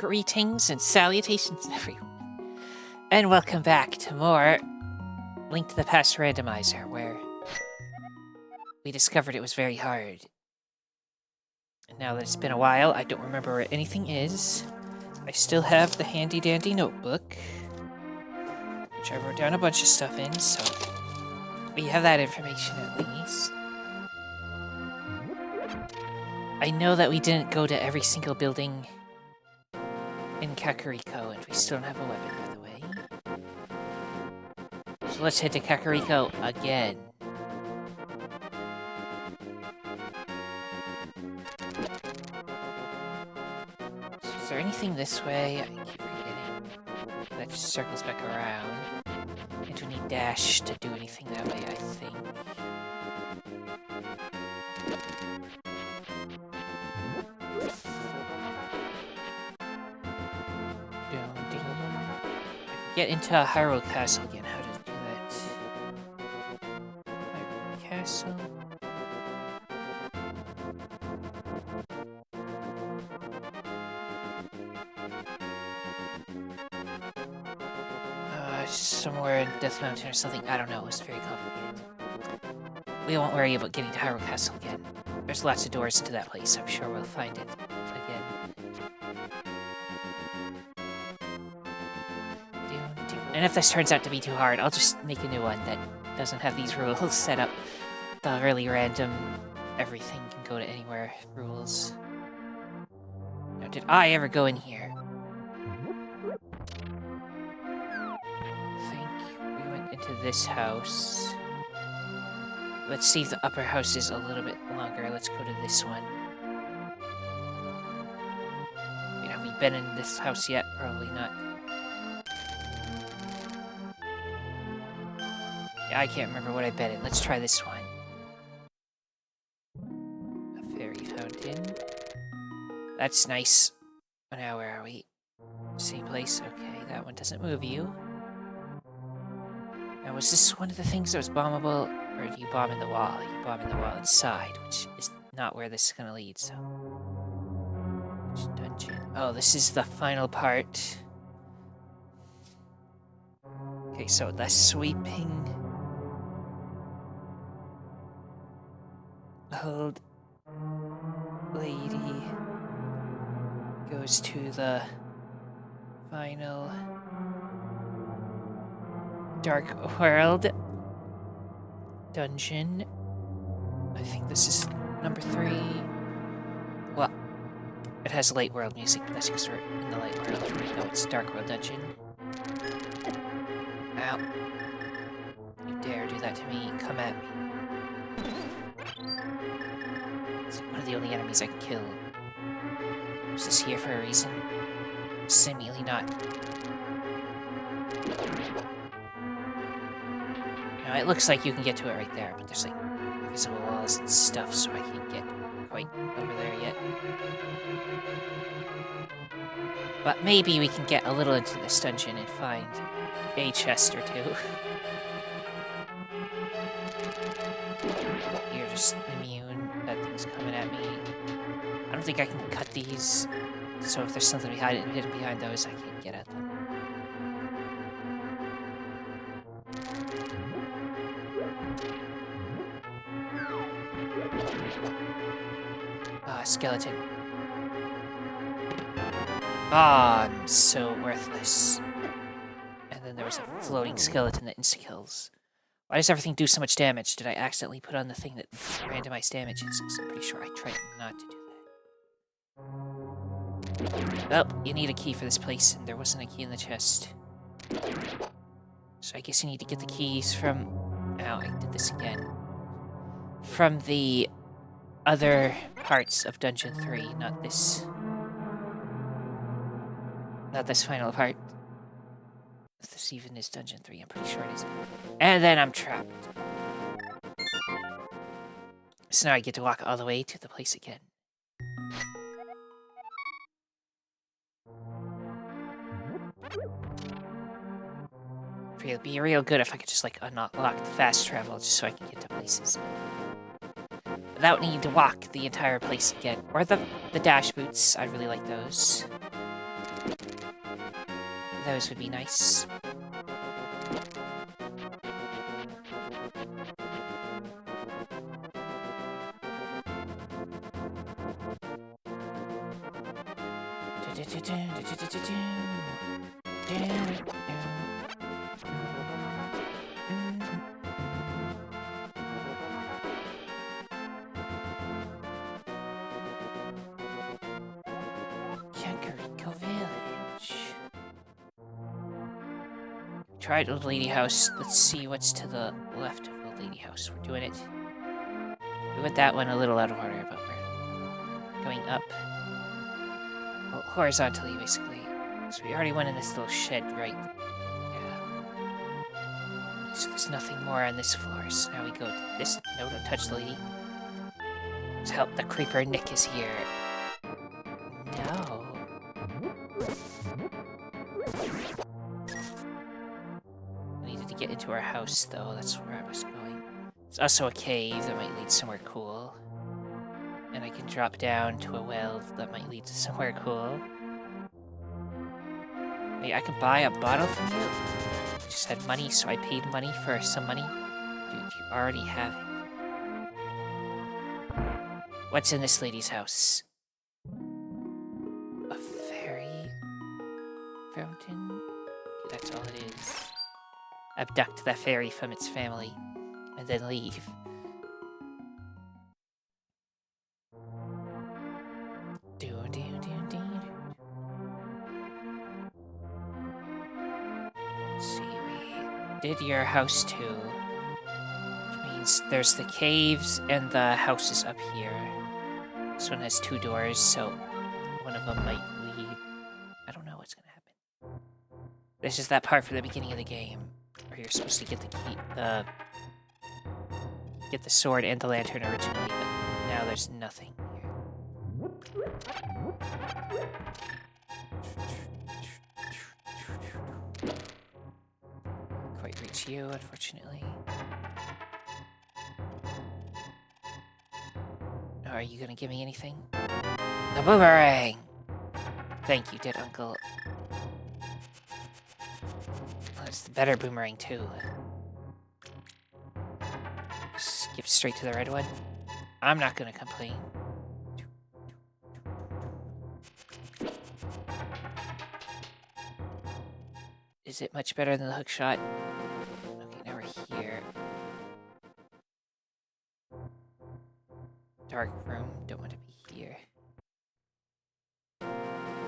Greetings and salutations, everyone, and welcome back to more Link to the Past Randomizer, where we discovered it was very hard. And now that it's been a while, I don't remember where anything is. I still have the handy-dandy notebook, which I wrote down a bunch of stuff in, so we have that information at least. I know that we didn't go to every single building in Kakariko, and we still don't have a weapon, by the way. So let's head to Kakariko again. Is there anything this way? I keep forgetting. That just circles back around. And we need dash to do anything that way, I think. Get into Hyrule Castle again. How to do that? Hyrule Castle. Somewhere in Death Mountain or something. I don't know. It's very complicated. We won't worry about getting to Hyrule Castle again. There's lots of doors into that place. I'm sure we'll find it again. And if this turns out to be too hard, I'll just make a new one that doesn't have these rules set up. The really random, everything can go to anywhere rules. Now, did I ever go in here? I think we went into this house. Let's see if the upper house is a little bit longer. Let's go to this one. Wait, have we been in this house yet? Probably not. I can't remember what I bet it. Let's try this one. A fairy fountain. That's nice. Oh, now where are we? Same place? Okay, that one doesn't move you. Now, was this one of the things that was bombable? Or do you bomb in the wall? You bomb in the wall inside, which is not where this is gonna lead, so... Which dungeon? Oh, this is the final part. Okay, so the sweeping... old lady goes to the final Dark World dungeon. I think this is number 3. Well, it has light world music, but that's because we're in the light world. No, it's Dark World dungeon. Ow. You dare do that to me? Come at me. It's one of the only enemies I can kill. Is this here for a reason? Seemingly not. Now, it looks like you can get to it right there, but there's like invisible walls and stuff, so I can't get quite over there yet. But maybe we can get a little into this dungeon and find a chest or two. You're just immune. That thing's coming at me. I don't think I can cut these, so if there's something hidden behind those, I can't get at them. Ah, skeleton. Bombs, so worthless. And then there was a floating skeleton that insta-kills. Why does everything do so much damage? Did I accidentally put on the thing that randomized damages? Because I'm pretty sure I tried not to do that. Well, you need a key for this place, and there wasn't a key in the chest. So I guess you need to get the keys from... Ow, I did this again. From the other parts of Dungeon 3, not this... Not this final part. If this even is Dungeon 3, I'm pretty sure it is. And then I'm trapped. So now I get to walk all the way to the place again. It'd be real good if I could just like unlock the fast travel just so I can get to places. Without needing to walk the entire place again. Or the dash boots, I really like those. those would be nice. Kakariko Village. Tried Old Lady House. Let's see what's to the left of Old Lady House. We're doing it. We went that one a little out of order, but we're going up. Well, horizontally, basically. So we already went in this little shed, right? Yeah. So there's nothing more on this floor. So now we go to this. No, don't touch the lady. Let's help the creeper. Nick is here. No. I needed to get into our house, though. That's where I was going. It's also a cave that might lead somewhere cool. And I can drop down to a well that might lead to somewhere cool. Wait, I can buy a bottle from you? I just had money, so I paid money for some money? Dude, you already have it. What's in this lady's house? A fairy fountain? That's all it is. Abduct that fairy from its family, and then leave. Let's see, we did your house too. Which means there's the caves and the houses up here. This one has 2 doors, so one of them might lead. I don't know what's gonna happen. This is that part for the beginning of the game, where you're supposed to get the key, get the sword and the lantern originally, but now there's nothing here. Quite reach you, unfortunately. Are you gonna give me anything? The boomerang! Thank you, dead uncle. That's the better boomerang, too. Skip straight to the red one. I'm not gonna complain. Is it much better than the hook shot? Okay, now we're here. Dark room, don't want to be here.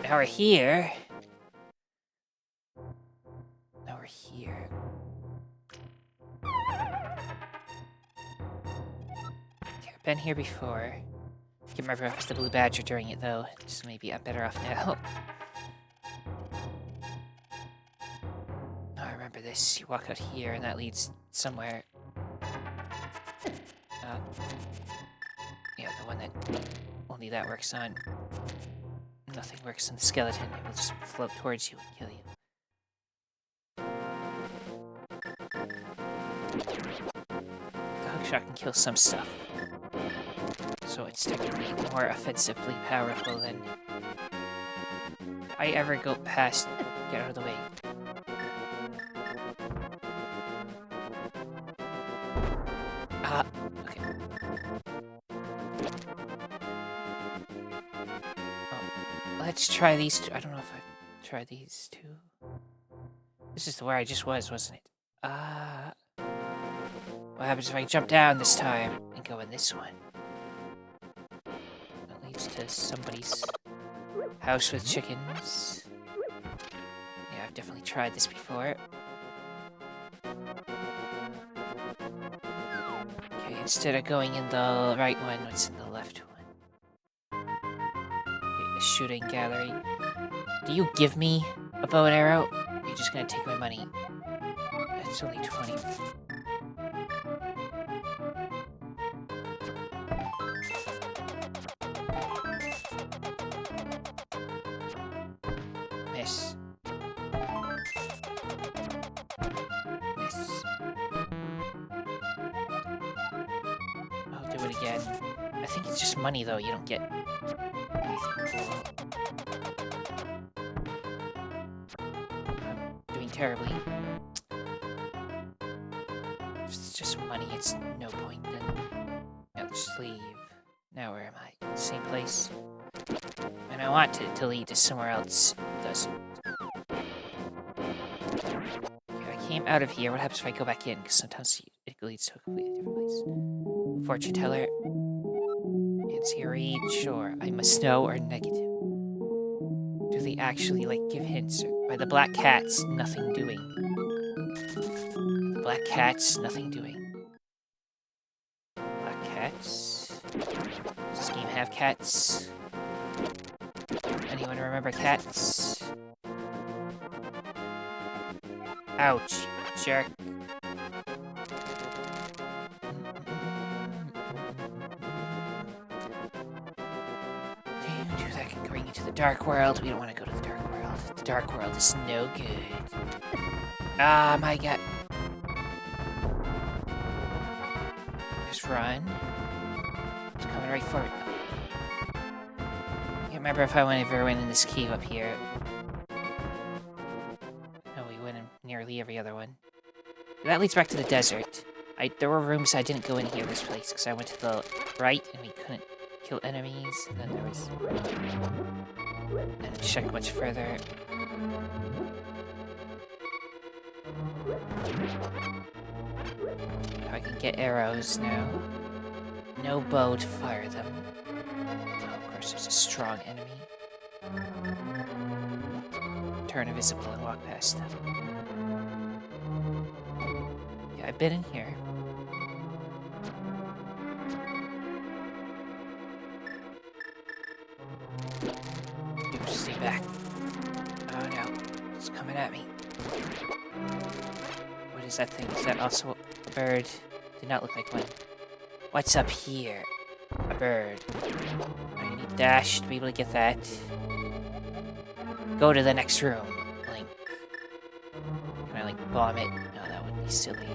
Now we're here. Now we're here. Okay, I've been here before. Can't remember if it was the blue badger during it though, so maybe I'm better off now. I remember this. You walk out here and that leads somewhere. Yeah, the one that only that works on. Nothing works on the skeleton. It will just float towards you and kill you. The hookshot can kill some stuff. So it's technically more offensively powerful than... If I ever go past... Get out of the way. Okay. Let's try these two. I don't know if I try these two. This is where I just was, wasn't it? What happens if I jump down this time and go in this one? That leads to somebody's house with chickens. Yeah, I've definitely tried this before. Okay, instead of going in the right one, what's in the left one? Okay, the shooting gallery. Do you give me a bow and arrow? Or you're just gonna take my money? It's only 20. Miss. Miss. I'll do it again. I think it's just money though, you don't get anything cool. terribly. It's just money, it's no point then. Yeah, let's leave. Now where am I? Same place. And I want it to lead to somewhere else. It doesn't. Okay, I came out of here. What happens if I go back in? Because sometimes it leads to a completely different place. Fortune teller. Fancy read. Sure. I must know or negative. Do they actually, like, give hints? By the black cats, nothing doing. The black cats, nothing doing. Black cats. Does this game have cats? Anyone remember cats? Ouch, jerk. Damn, dude, that can bring you to the dark world. We don't want to go to the dark world. The dark world is no good. Ah, my god. Just run. It's coming right for me. Can't remember if I ever went in this cave up here. No, we went in nearly every other one. That leads back to the desert. There were rooms I didn't go in here this place because I went to the right and we couldn't kill enemies. And then there was... And check much further. I can get arrows now. No bow to fire them. Oh, of course, there's a strong enemy. Turn invisible and walk past them. Yeah, I've been in here. Dude, stay back. Oh no, it's coming at me. What is that thing? Is that also a bird? Did not look like one. What's up here? A bird. Oh, you need to dash to be able to get that. Go to the next room, Link. Can I, like, bomb it? No, that would be silly.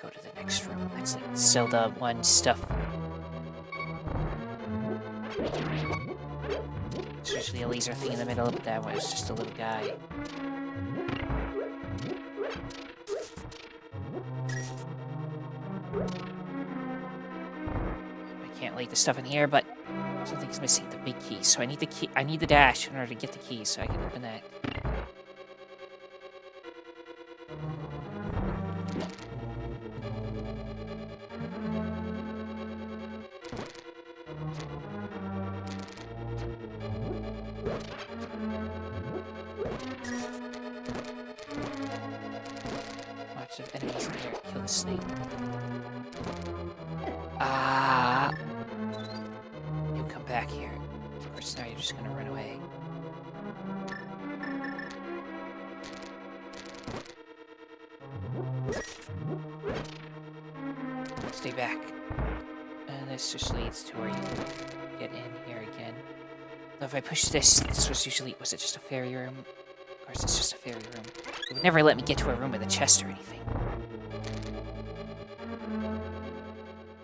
Go to the next room. That's like Zelda 1 stuff. There's usually a laser thing in the middle, but that one was just a little guy. I can't light the stuff in here, but something's missing, the big key. So I need the key. I need the dash in order to get the key, so I can open that. Lots of enemies in here. Kill the snake. Ah! You come back here. Of course, now you're just gonna run away. Stay back. And this just leads to where you get in here again. Now, if I push this, this was usually... Was it just a fairy room? Of course, it's just a fairy room. It would never let me get to a room with a chest or anything.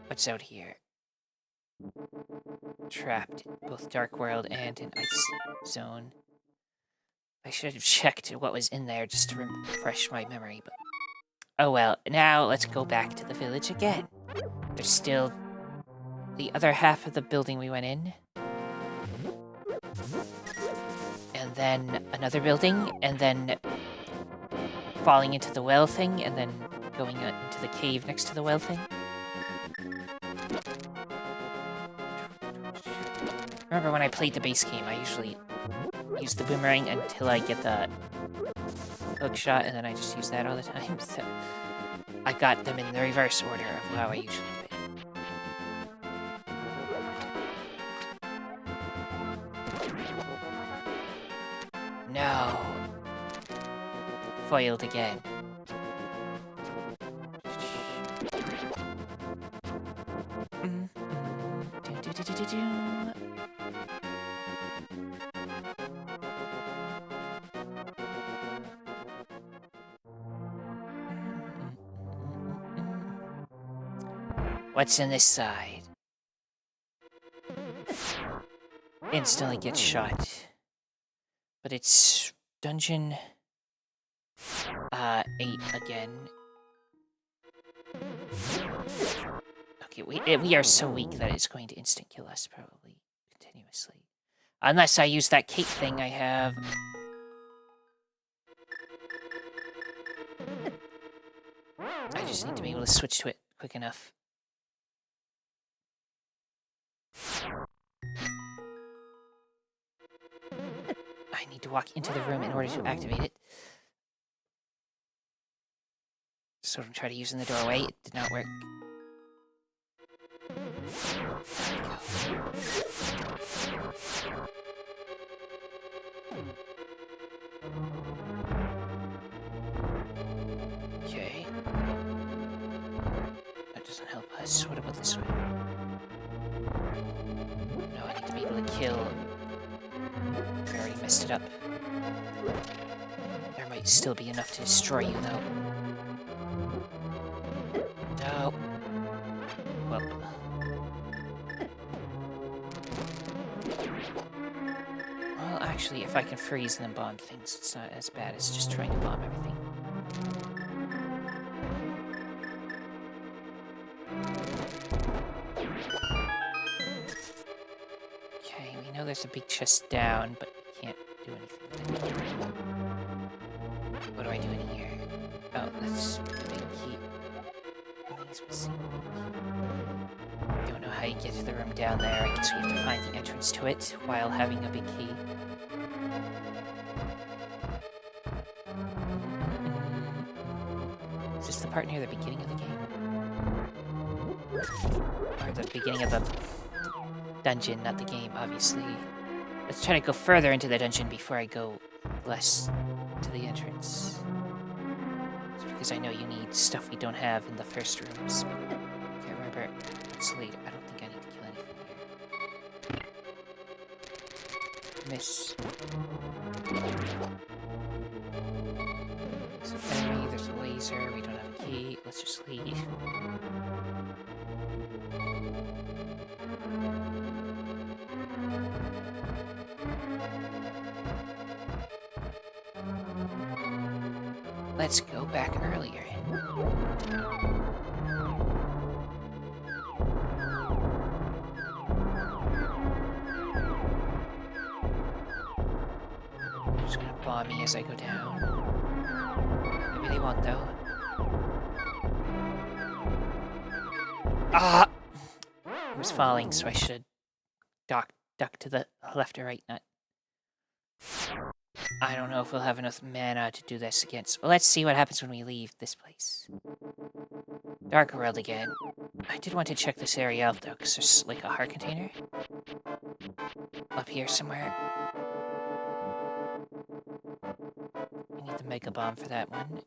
What's out here? Trapped in both Dark World and in Ice Zone. I should have checked what was in there just to refresh my memory, but... Oh well, now let's go back to the village again. There's still the other half of the building we went in. And then another building, and then falling into the well thing, and then going into the cave next to the well thing. Remember when I played the base game, I usually use the boomerang until I get the hook shot, and then I just use that all the time. So I got them in the reverse order of how I usually do it. No. Foiled again. What's in this side? instantly gets shot. But it's dungeon 8 again. Okay, we are so weak that it's going to instant kill us probably continuously. Unless I use that cape thing I have. I just need to be able to switch to it quick enough. I need to walk into the room in order to activate it. So I'm trying to use in the doorway. It did not work. There we go. Okay. That doesn't help us. What about this one? No, I need to be able to kill. I already messed it up. There might still be enough to destroy you, though. No. Well. Well, actually, if I can freeze and then bomb things, it's not as bad as just trying to bomb everything. Okay, we know there's a big chest down, but we can't do anything with it. What do I do in here? Oh, that's a big key. Don't know how you get to the room down there. I guess we have to find the entrance to it while having a big key. Is this the part near the beginning of the game? Or the beginning of the dungeon, not the game, obviously. Let's try to go further into the dungeon before I go less to the entrance. It's because I know you need stuff we don't have in the first rooms. But I can't remember. It's later. I don't think I need to kill anything here. Miss. There's an enemy, there's a laser, we don't have a key. Let's just leave. Let's go back earlier. They're just gonna bomb me as I go down. Maybe they won't, though. Ah! I was falling, so I should duck to the left or right, not... I don't know if we'll have enough mana to do this again. So let's see what happens when we leave this place. Dark world again. I did want to check this area out, though, because there's like a heart container up here somewhere. I need the mega bomb for that one.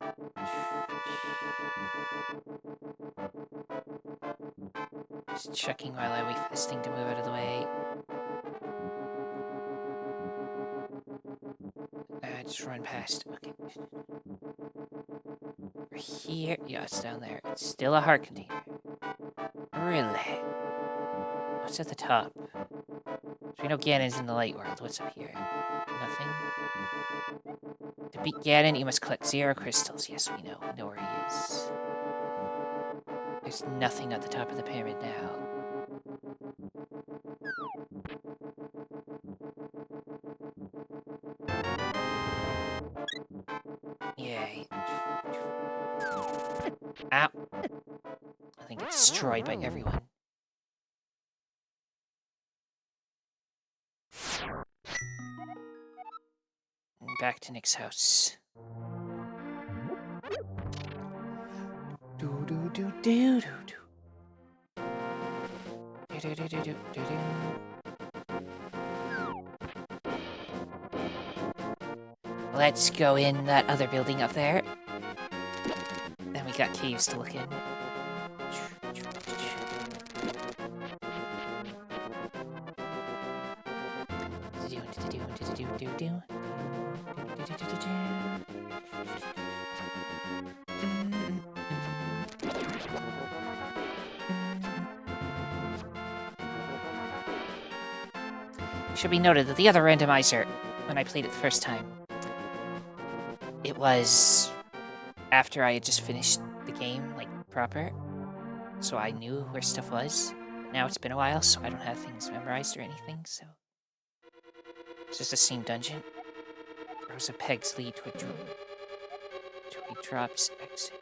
Just checking while I wait for this thing to move out of the way. Just run past. Okay. Here. Yeah, it's down there. It's still a heart container. Really? What's at the top? So we know Ganon's in the light world. What's up here? Nothing? To beat Ganon, you must collect 0 crystals. Yes, we know. We know where he is. There's nothing at the top of the pyramid now. Yay. Ow. I think it's destroyed by everyone. And back to Nick's house. Do do do do do do. Do do do do do do do. Let's go in that other building up there. Then we got caves to look in. should be noted that the other randomizer, when I played it the first time, it was after I had just finished the game, like, proper. So I knew where stuff was. Now it's been a while, so I don't have things memorized or anything, so... It's just the same dungeon. Rows of pegs lead to a drops exit.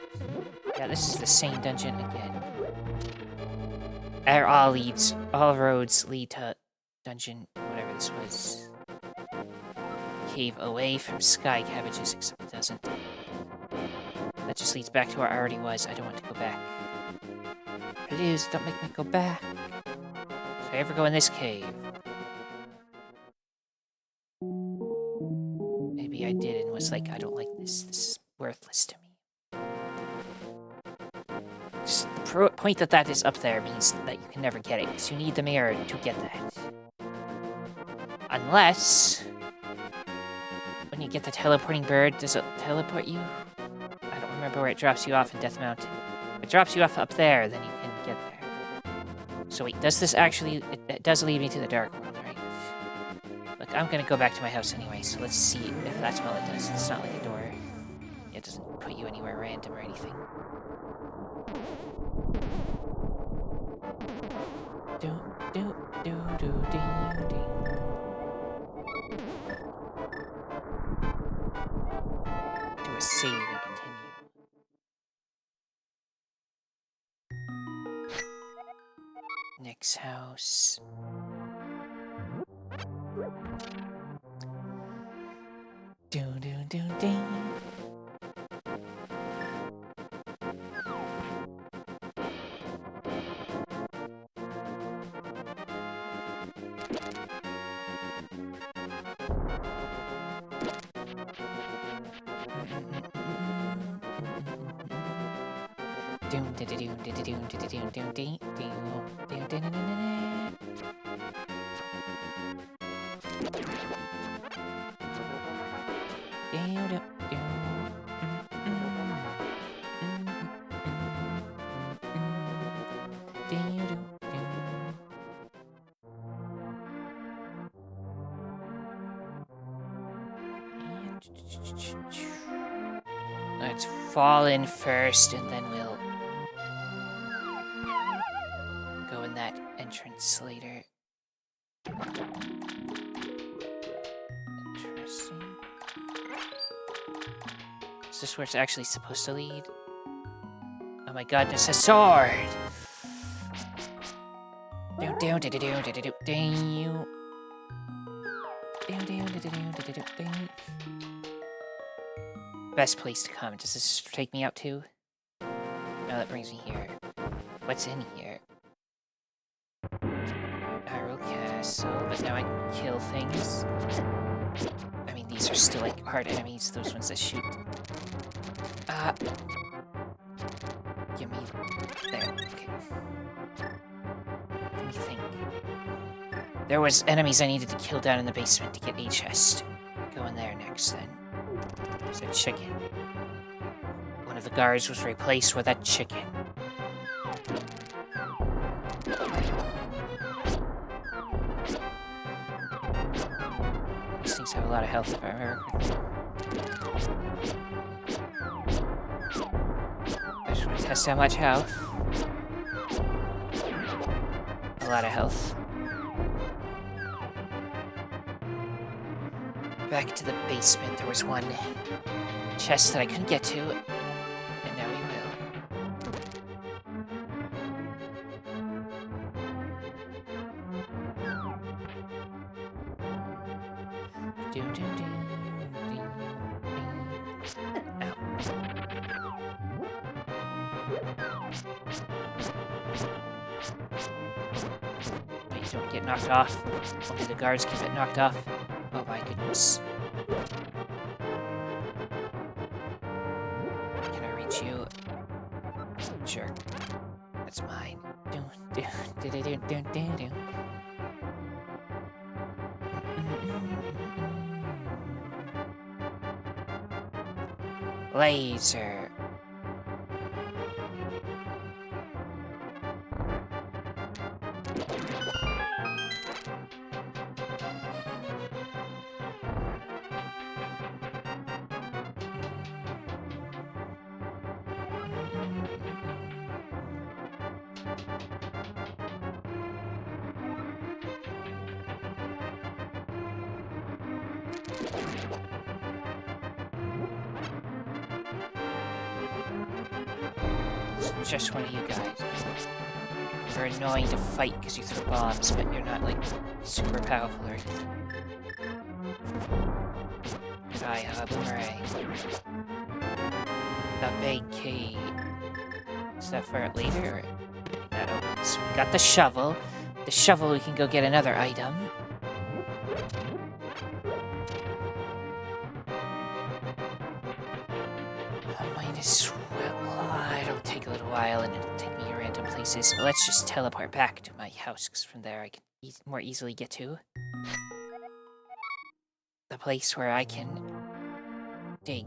Yeah, this is the same dungeon again. All roads lead to dungeon, whatever this was. Cave away from sky cabbages, except it doesn't. That just leads back to where I already was. I don't want to go back. Please, don't make me go back. If I ever go in this cave... Maybe I did and was like, I don't like this. This is worthless to me. Just the point that is up there means that you can never get it, because you need the mirror to get that. Unless... When you get the teleporting bird, does it teleport you? I don't remember where it drops you off in Death Mountain. If it drops you off up there, then you can get there. So wait, does this actually... It does lead me to the Dark World, right? Look, I'm gonna go back to my house anyway, so let's see if that's all it does. It's not like a door. It doesn't put you anywhere random or anything. Do a save and continue. Nick's house. Let's fall in first, and then we'll go in that entrance later. Interesting. Is this where it's actually supposed to lead? Oh my god, there's a sword! Best place to come. Does this take me out too? No, that brings me here. What's in here? Arrow Castle, but now I can kill things. I mean, these are still like hard enemies, those ones that shoot. Give me... There, okay. Let me think. There was enemies I needed to kill down in the basement to get a chest. Go in there next, then. There's a chicken. One of the guards was replaced with a chicken. These things have a lot of health, if I remember. I just want to test how much health. A lot of health. Back to the basement. There was one chest that I couldn't get to, and now we Please don't get knocked off. Only the guards can get knocked off. Oh my goodness. Can I reach you? Sure. That's mine. Laser. It's just one of you guys. You're annoying to fight because you throw bombs, but you're not, like, super powerful or anything. But I have a boomerang. The big key. Is that for later? Or that opens. We got the shovel. The shovel, we can go get another item. Might as well. It'll take a little while and it'll take me to random places. But let's just teleport back to my house, because from there I can more easily get to the place where I can dig.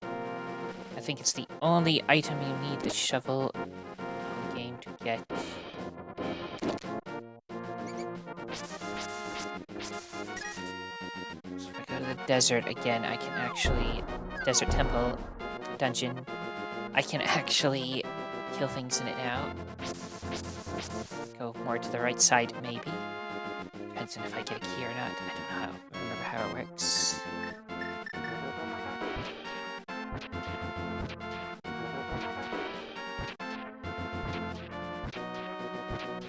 I think it's the only item you need the shovel in the game to get. So if I go to the desert again, I can actually... Desert Temple dungeon. I can actually kill things in it now. Go more to the right side, maybe. Depends on if I get a key or not. I don't remember how it works.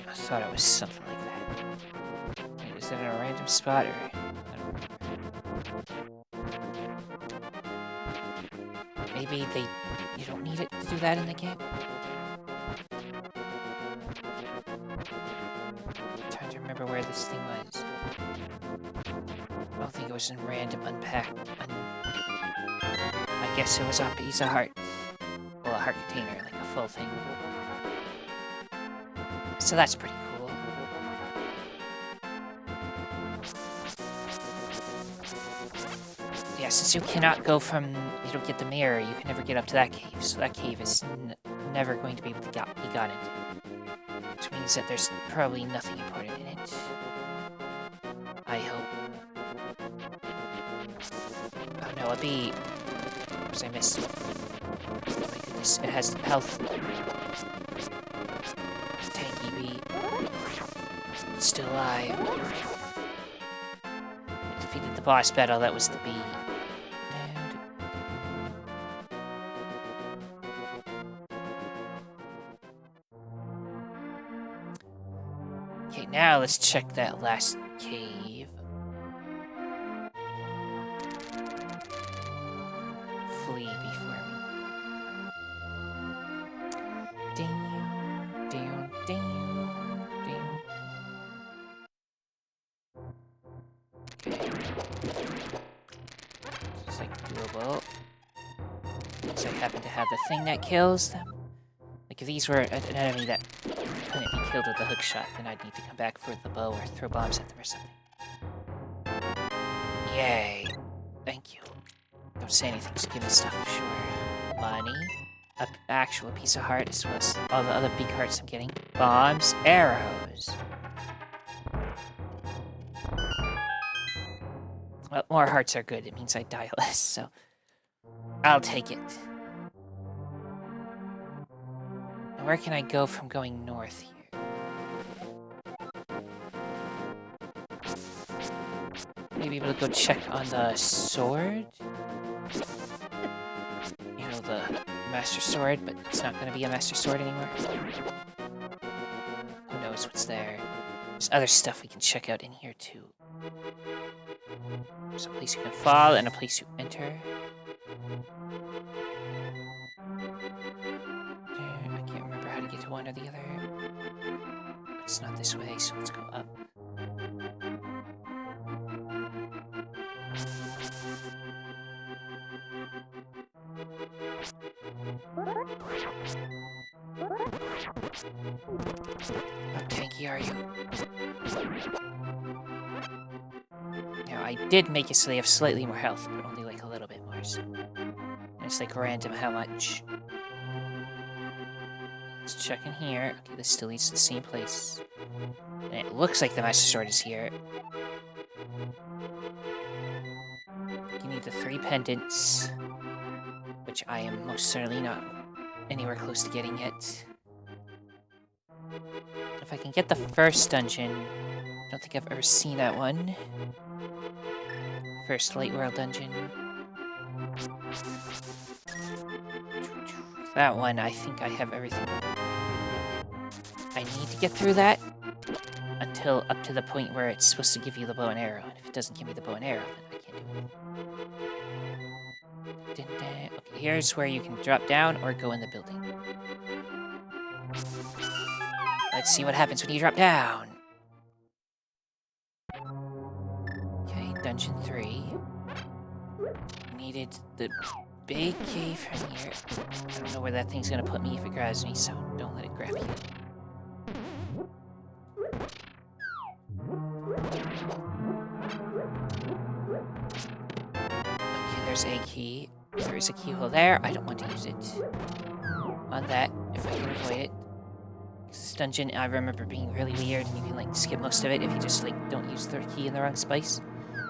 I thought it was something like that. Wait, is it in a random spot or... I don't remember. Maybe you don't need it to do that in the game? I'm trying to remember where this thing was. I don't think it was in random unpack. I guess it was on a piece of heart. Well, a heart container, like a full thing. So that's pretty cool. Yeah, since you cannot go from... You don't get the mirror, you can never get up to that cave. So that cave is never going to be able to be got into. Which means that there's probably nothing important in it. I hope. Oh no, a bee. What was I missed? Oh my goodness, it has health. Tanky bee. It's still alive. I defeated the boss battle, that was the bee. Okay, now let's check that last cave. Flee before me. Down, down, down, down. Okay. It's like doable. Because I happen to have the thing that kills them. Like if these were an enemy that couldn't be killed with the hook shot, then I'd need to come back for the bow or throw bombs at them or something. Yay. Thank you. Don't say anything, just give me stuff, sure. Money. An actual piece of heart, as well as all the other big hearts I'm getting. Bombs. Arrows. Well, more hearts are good. It means I die less, so... I'll take it. Now where can I go from going north here? Maybe able to go check on the sword? You know, the Master Sword, but it's not going to be a Master Sword anymore. Who knows what's there? There's other stuff we can check out in here, too. There's a place you can fall and a place you enter. I can't remember how to get to one or the other. It's not this way, so let's go up. How tanky are you? Now, I did make it so they have slightly more health, but only like a little bit more, so... And it's like random how much. Let's check in here. Okay, this still leads to the same place. And it looks like the Master Sword is here. You need the 3 pendants. which I am most certainly not anywhere close to getting yet. If I can get the first dungeon, I don't think I've ever seen that one. First Light World dungeon. That one, I think I have everything. I need to get through that until up to the point where it's supposed to give you the bow and arrow. And if it doesn't give me the bow and arrow, then I can't do it. Okay, here's where you can drop down or go in the building. Let's see what happens when you drop down. Okay, dungeon 3. Needed the big cave from here. I don't know where that thing's gonna put me if it grabs me, so don't let it grab you. Okay, there's a key. There is a keyhole there. I don't want to use it. On that, if I can avoid it. This dungeon, I remember being really weird, and you can, like, skip most of it if you just, like, don't use the key in the wrong space.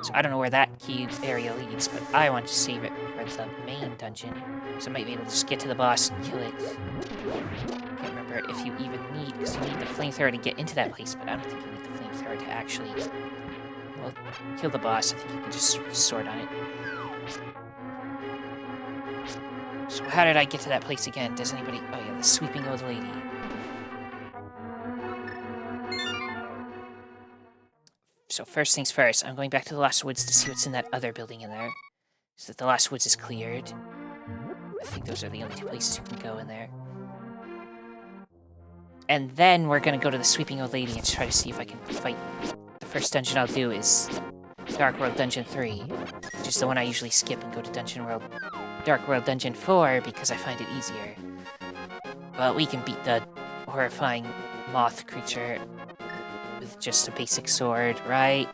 So I don't know where that key area leads, but I want to save it for the main dungeon. So I might be able to just get to the boss and kill it. Can't remember if you even need, because you need the flamethrower to get into that place, but I don't think you need the flamethrower to actually, well, kill the boss. I think you can just sword on it. So how did I get to that place again? Does anybody... Oh yeah, the sweeping old lady. So first things first, I'm going back to the Lost Woods to see what's in that other building in there. So that the Lost Woods is cleared. I think those are the only two places you can go in there. And then we're gonna go to the Sweeping Old Lady and try to see if I can fight. The first dungeon I'll do is Dark World Dungeon 3, which is the one I usually skip and go to Dark World Dungeon 4 because I find it easier. But we can beat the horrifying moth creature with just a basic sword, right?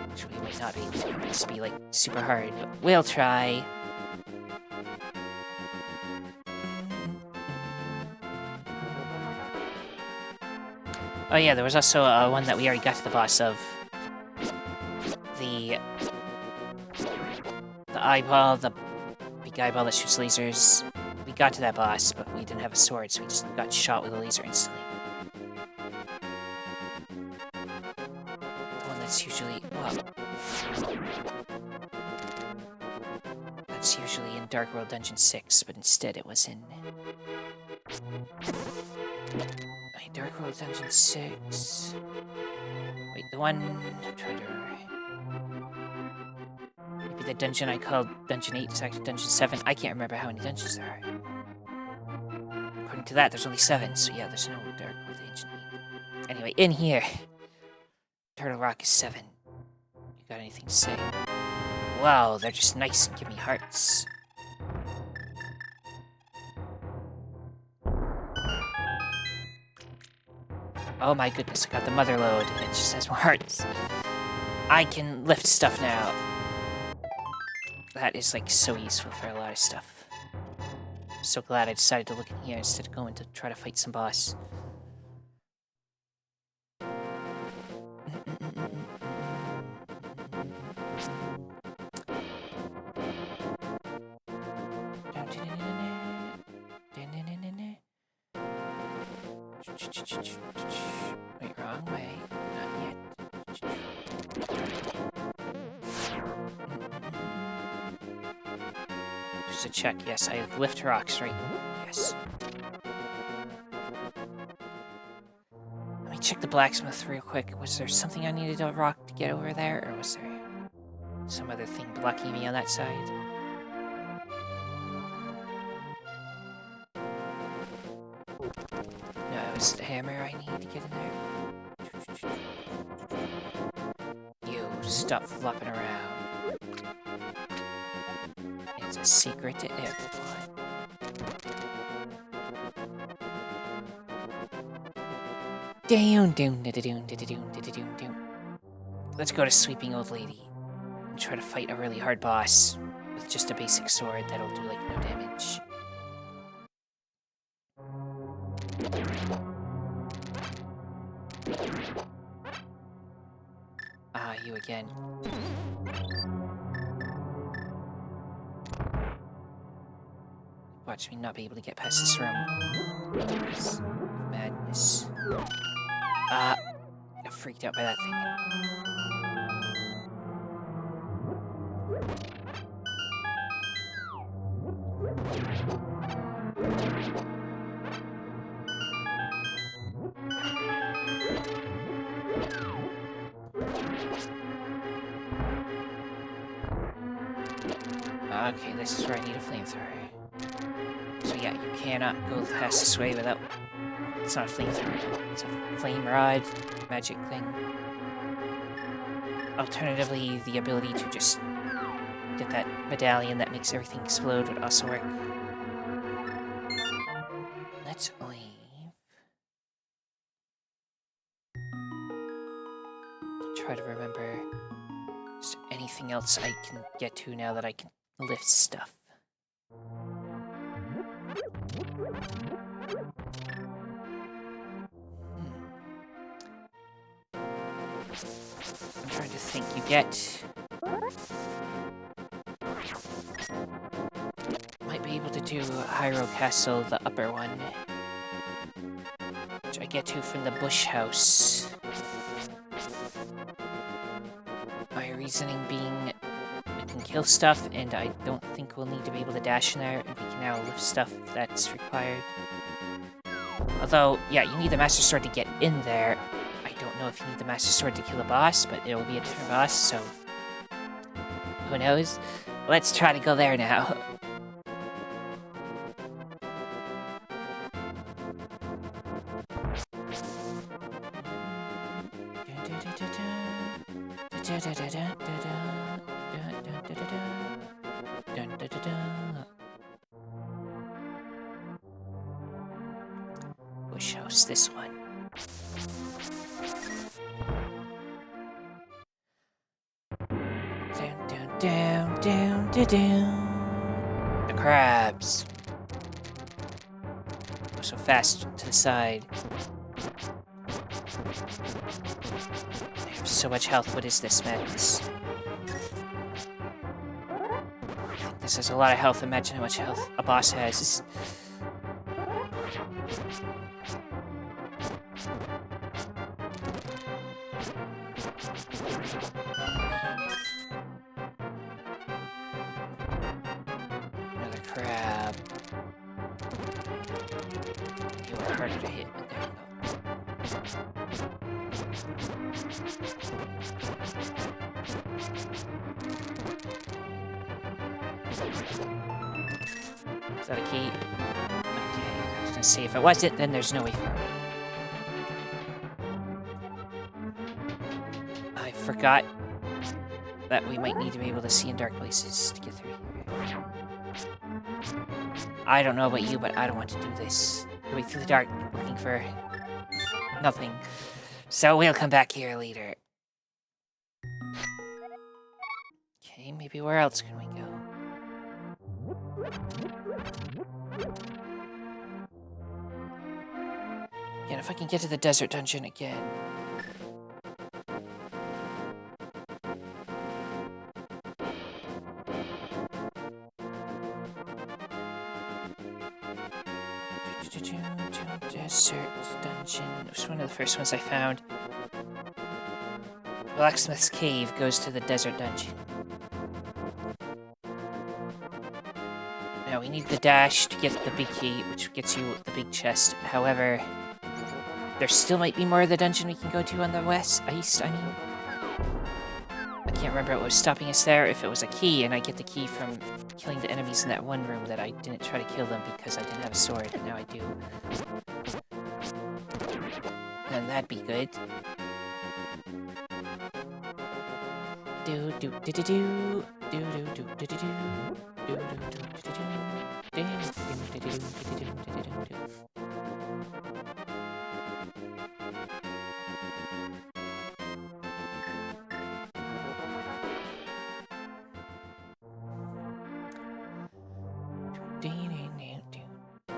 Which we might not be able to. It might just be, like, super hard, but we'll try. Oh yeah, there was also one that we already got to the boss of. The eyeball, the big eyeball that shoots lasers. We got to that boss, but we didn't have a sword, so we just got shot with a laser instantly. That's usually, well, that's usually in Dark World Dungeon 6, but instead it was in... Wait, Dark World Dungeon 6... Wait, the one... I'm trying to remember. Maybe the dungeon I called Dungeon 8 is actually Dungeon 7. I can't remember how many dungeons there are. According to that, there's only 7, so yeah, there's no Dark World Dungeon 8. Anyway, in here... Turtle Rock is 7. You got anything to say? Wow, they're just nice and give me hearts. Oh my goodness, I got the mother load and it just has more hearts. I can lift stuff now. That is, like, so useful for a lot of stuff. I'm so glad I decided to look in here instead of going to try to fight some boss. Wait, wrong way. Not yet. Just to check, yes, I have lift rocks, right? Yes. Let me check the blacksmith real quick. Was there something I needed a rock to get over there, or was there some other thing blocking me on that side? No, it was the hammer I need to get in there. You stop flopping around. It's a secret to everyone. Let's go to Sweeping Old Lady and try to fight a really hard boss with just a basic sword that'll do, like, no damage. Ah, you again. watch me not be able to get past this room. This madness. Got freaked out by that thing. Okay, this is where I need a flamethrower. So yeah, you cannot go past this way without... It's not a flamethrower, it's a flame rod magic thing. Alternatively, the ability to just get that medallion that makes everything explode would also work. Let's leave. Try to remember... Is there anything else I can get to now that I can lift stuff? I'm trying to think. You get... Might be able to do Hyrule Castle, the upper one. Which I get to from the bush house. My reasoning being we can kill stuff, and I don't think we'll need to be able to dash in there, and we can now lift stuff that's required. Although, yeah, you need the Master Sword to get in there. I don't know if you need the Master Sword to kill a boss, but it will be a different boss, so... Who knows? Let's try to go there now. Bush house, this one. Down. The crabs. Go so fast to the side. I have so much health. What is this madness? This has a lot of health. Imagine how much health a boss has. Another crab. You are harder to hit, but there you go. Is that a key? Okay, I was gonna say if it wasn't, then there's no way forward. I forgot that we might need to be able to see in dark places to get through here. I don't know about you, but I don't want to do this. Going through the dark, looking for nothing. So we'll come back here later. Okay, maybe where else can we go? Again, if I can get to the desert dungeon again. Desert dungeon. It was one of the first ones I found. Blacksmith's Cave goes to the desert dungeon. Now we need the dash to get the big key, which gets you the big chest. However, there still might be more of the dungeon we can go to on the east, I mean. I can't remember what was stopping us there, if it was a key, and I get the key from killing the enemies in that one room that I didn't try to kill them because I didn't have a sword, and now I do. Then that'd be good. Do do do do do do do do do do do do do do do do do.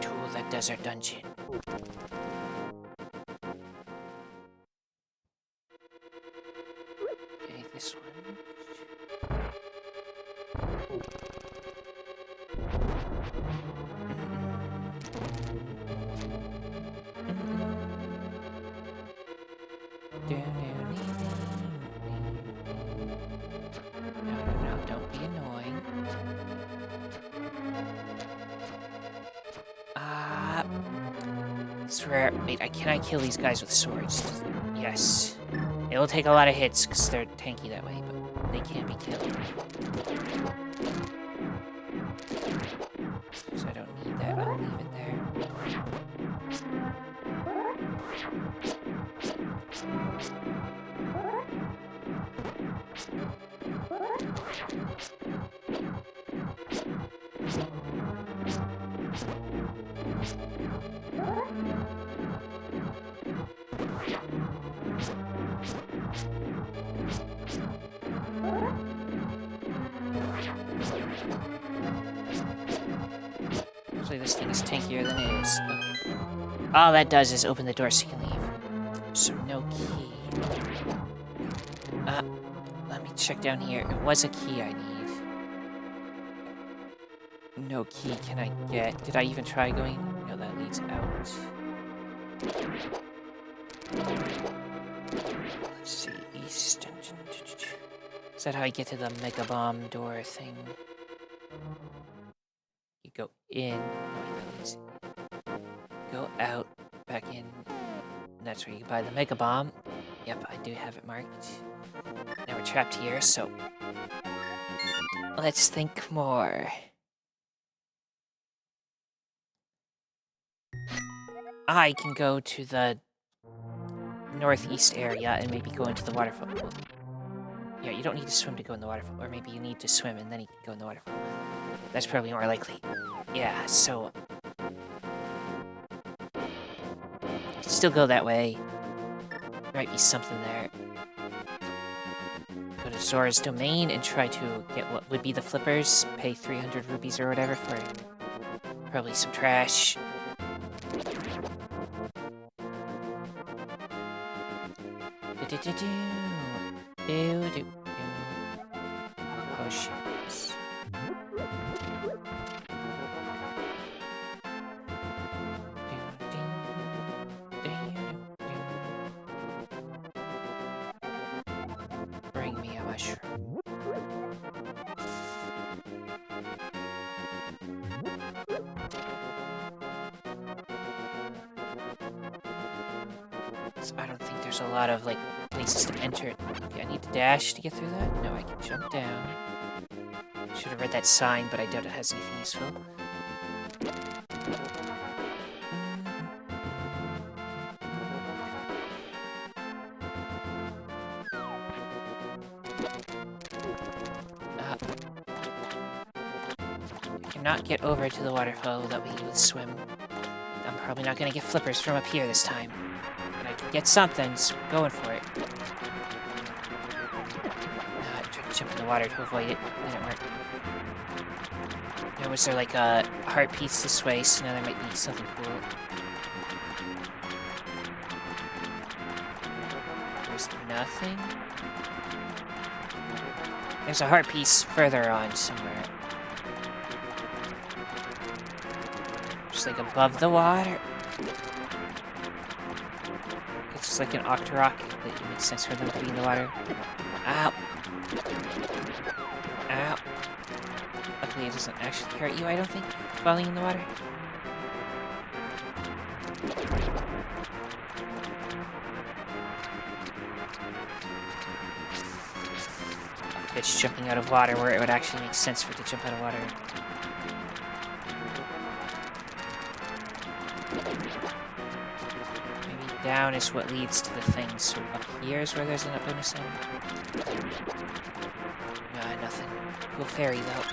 To the desert dungeon. Okay, this one. No, don't be annoying. Swear, wait, can I kill these guys with swords? Yes. It will take a lot of hits because they're tanky that way, but they can be killed. So I don't need that, I'll leave it there. Hopefully this thing is tankier than it is. Okay. All that does is open the door so you can leave. So no key. Let me check down here. It was a key I need. No key can I get. Did I even try going? No, that leads out. Let's see. East. Is that how I get to the Mega Bomb door thing? You go in. Go out. Back in. And that's where you buy the Mega Bomb. Yep, I do have it marked. Now we're trapped here, so let's think more. I can go to the northeast area and maybe go into the waterfall. Yeah, you don't need to swim to go in the waterfall, or maybe you need to swim and then you can go in the waterfall. That's probably more likely. Yeah, so still go that way. There might be something there. Go to Zora's domain and try to get what would be the flippers. Pay 300 rubies or whatever for probably some trash. Potions. Bring me a mushroom. I don't think there's a lot of, like, places to enter. Okay, I need to dash to get through that? No, I can jump down. Should have read that sign, but I doubt it has anything useful. I cannot get over to the waterfall without being able to swim. I'm probably not going to get flippers from up here this time. But I can get something, so I'm going for it. I tried to jump in the water to avoid it. Didn't work. Now, was there like a heart piece this way, so now there might be something cool. There's nothing. There's a heart piece further on somewhere. Just like above the water. It's just like an octorok that it makes sense for them to be in the water. Ow. Ow. Luckily it doesn't actually hurt you, I don't think, falling in the water. A fish jumping out of water where it would actually make sense for it to jump out of water. Maybe down is what leads to the thing, so up here is where there's an bonus zone. Nah, nothing. Cool fairy, though.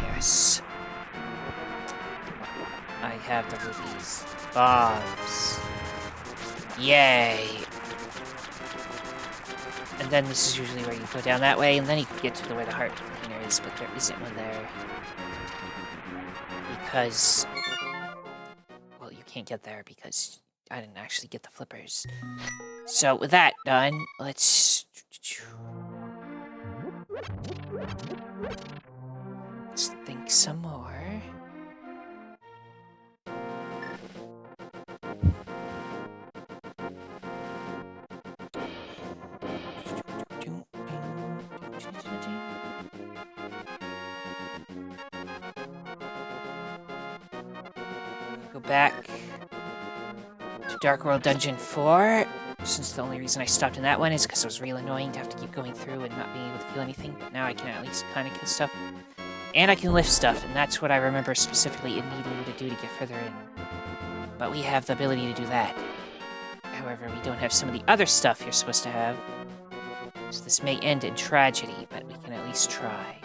Yes. I have the rubies. Bombs. Yay. And And then this is usually where you go down that way, and then you can get to where the heart container is, but there isn't one there. Because... well, you can't get there because I didn't actually get the flippers. So, with that done, let's think some more. Go back to Dark World Dungeon 4, since the only reason I stopped in that one is because it was real annoying to have to keep going through and not being able to kill anything, but now I can at least kind of kill stuff. And I can lift stuff, and that's what I remember specifically it needing me to do to get further in. But we have the ability to do that. However, we don't have some of the other stuff you're supposed to have. So this may end in tragedy, but we can at least try.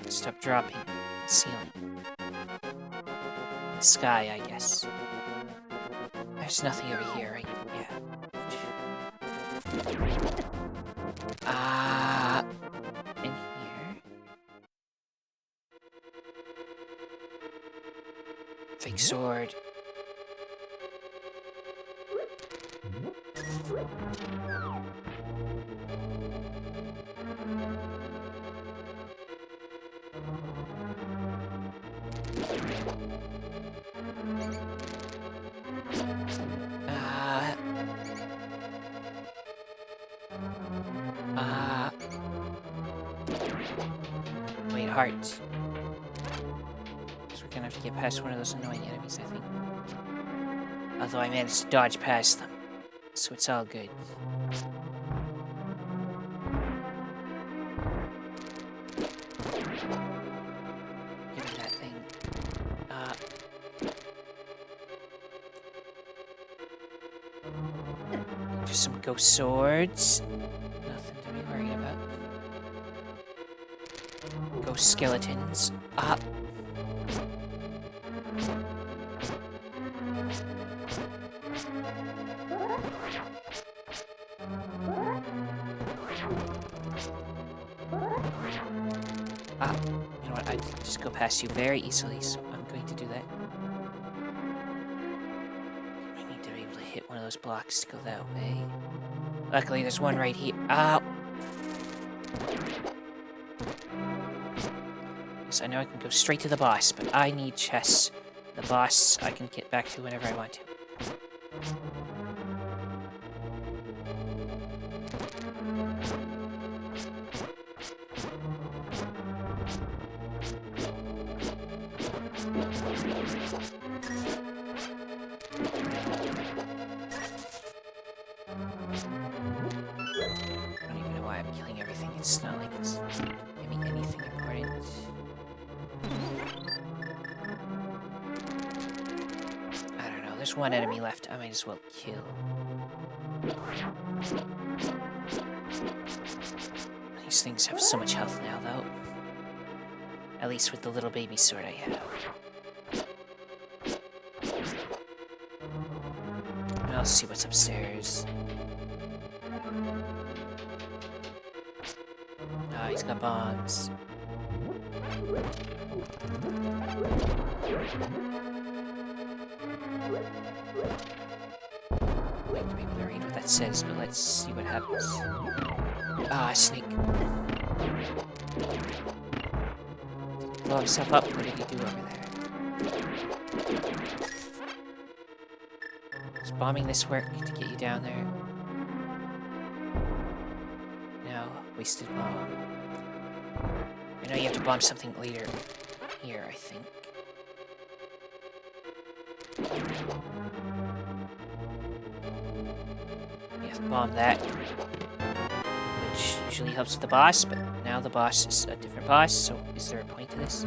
Stop dropping the ceiling. The sky, I guess. There's nothing over here, right? Yeah. In here. Fake sword. Wait, hearts. So we're gonna have to get past one of those annoying enemies, I think. Although I managed to dodge past them, so it's all good. Give me that thing. Just some ghost swords. Nothing to be worried about. Ghost skeletons. You know what? I just go past you very easily, so I'm going to do that. I need to be able to hit one of those blocks to go that way. Luckily, there's one right here. Yes, I know I can go straight to the boss, but I need chests. The boss I can get back to whenever I want to. I don't even know why I'm killing everything. It's not like it's giving me anything important. I don't know. There's one enemy left. I might as well kill. These things have so much health now, though. At least with the little baby sword I have. And I'll see what's upstairs. Ah, he's got bombs. Wait to be able to read what that says, but let's see what happens. Ah, snake. Blow himself up. What did he do over there? Does bombing this work to get you down there? No, wasted bomb. I know you have to bomb something later. Here, I think. You have to bomb that. Which usually helps with the boss, but now the boss is a different boss, so is there a point to this?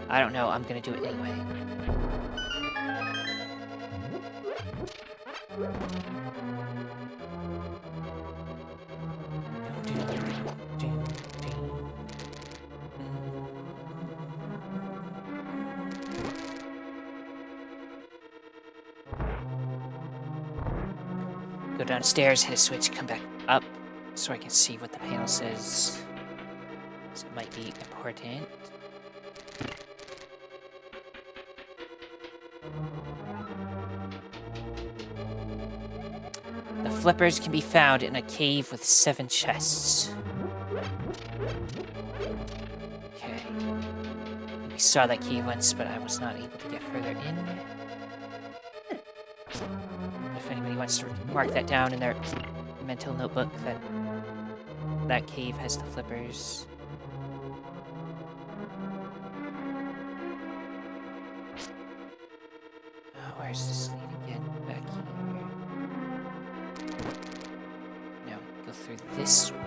I don't know, I'm gonna do it anyway. downstairs, hit a switch, come back up, so I can see what the panel says. So it might be important. The flippers can be found in a cave with 7 chests. Okay. We saw that cave once, but I was not able to get further in. If anybody wants to mark that down in their mental notebook, that cave has the flippers. Oh, where's this lead again? Back here. Now we can go through this way.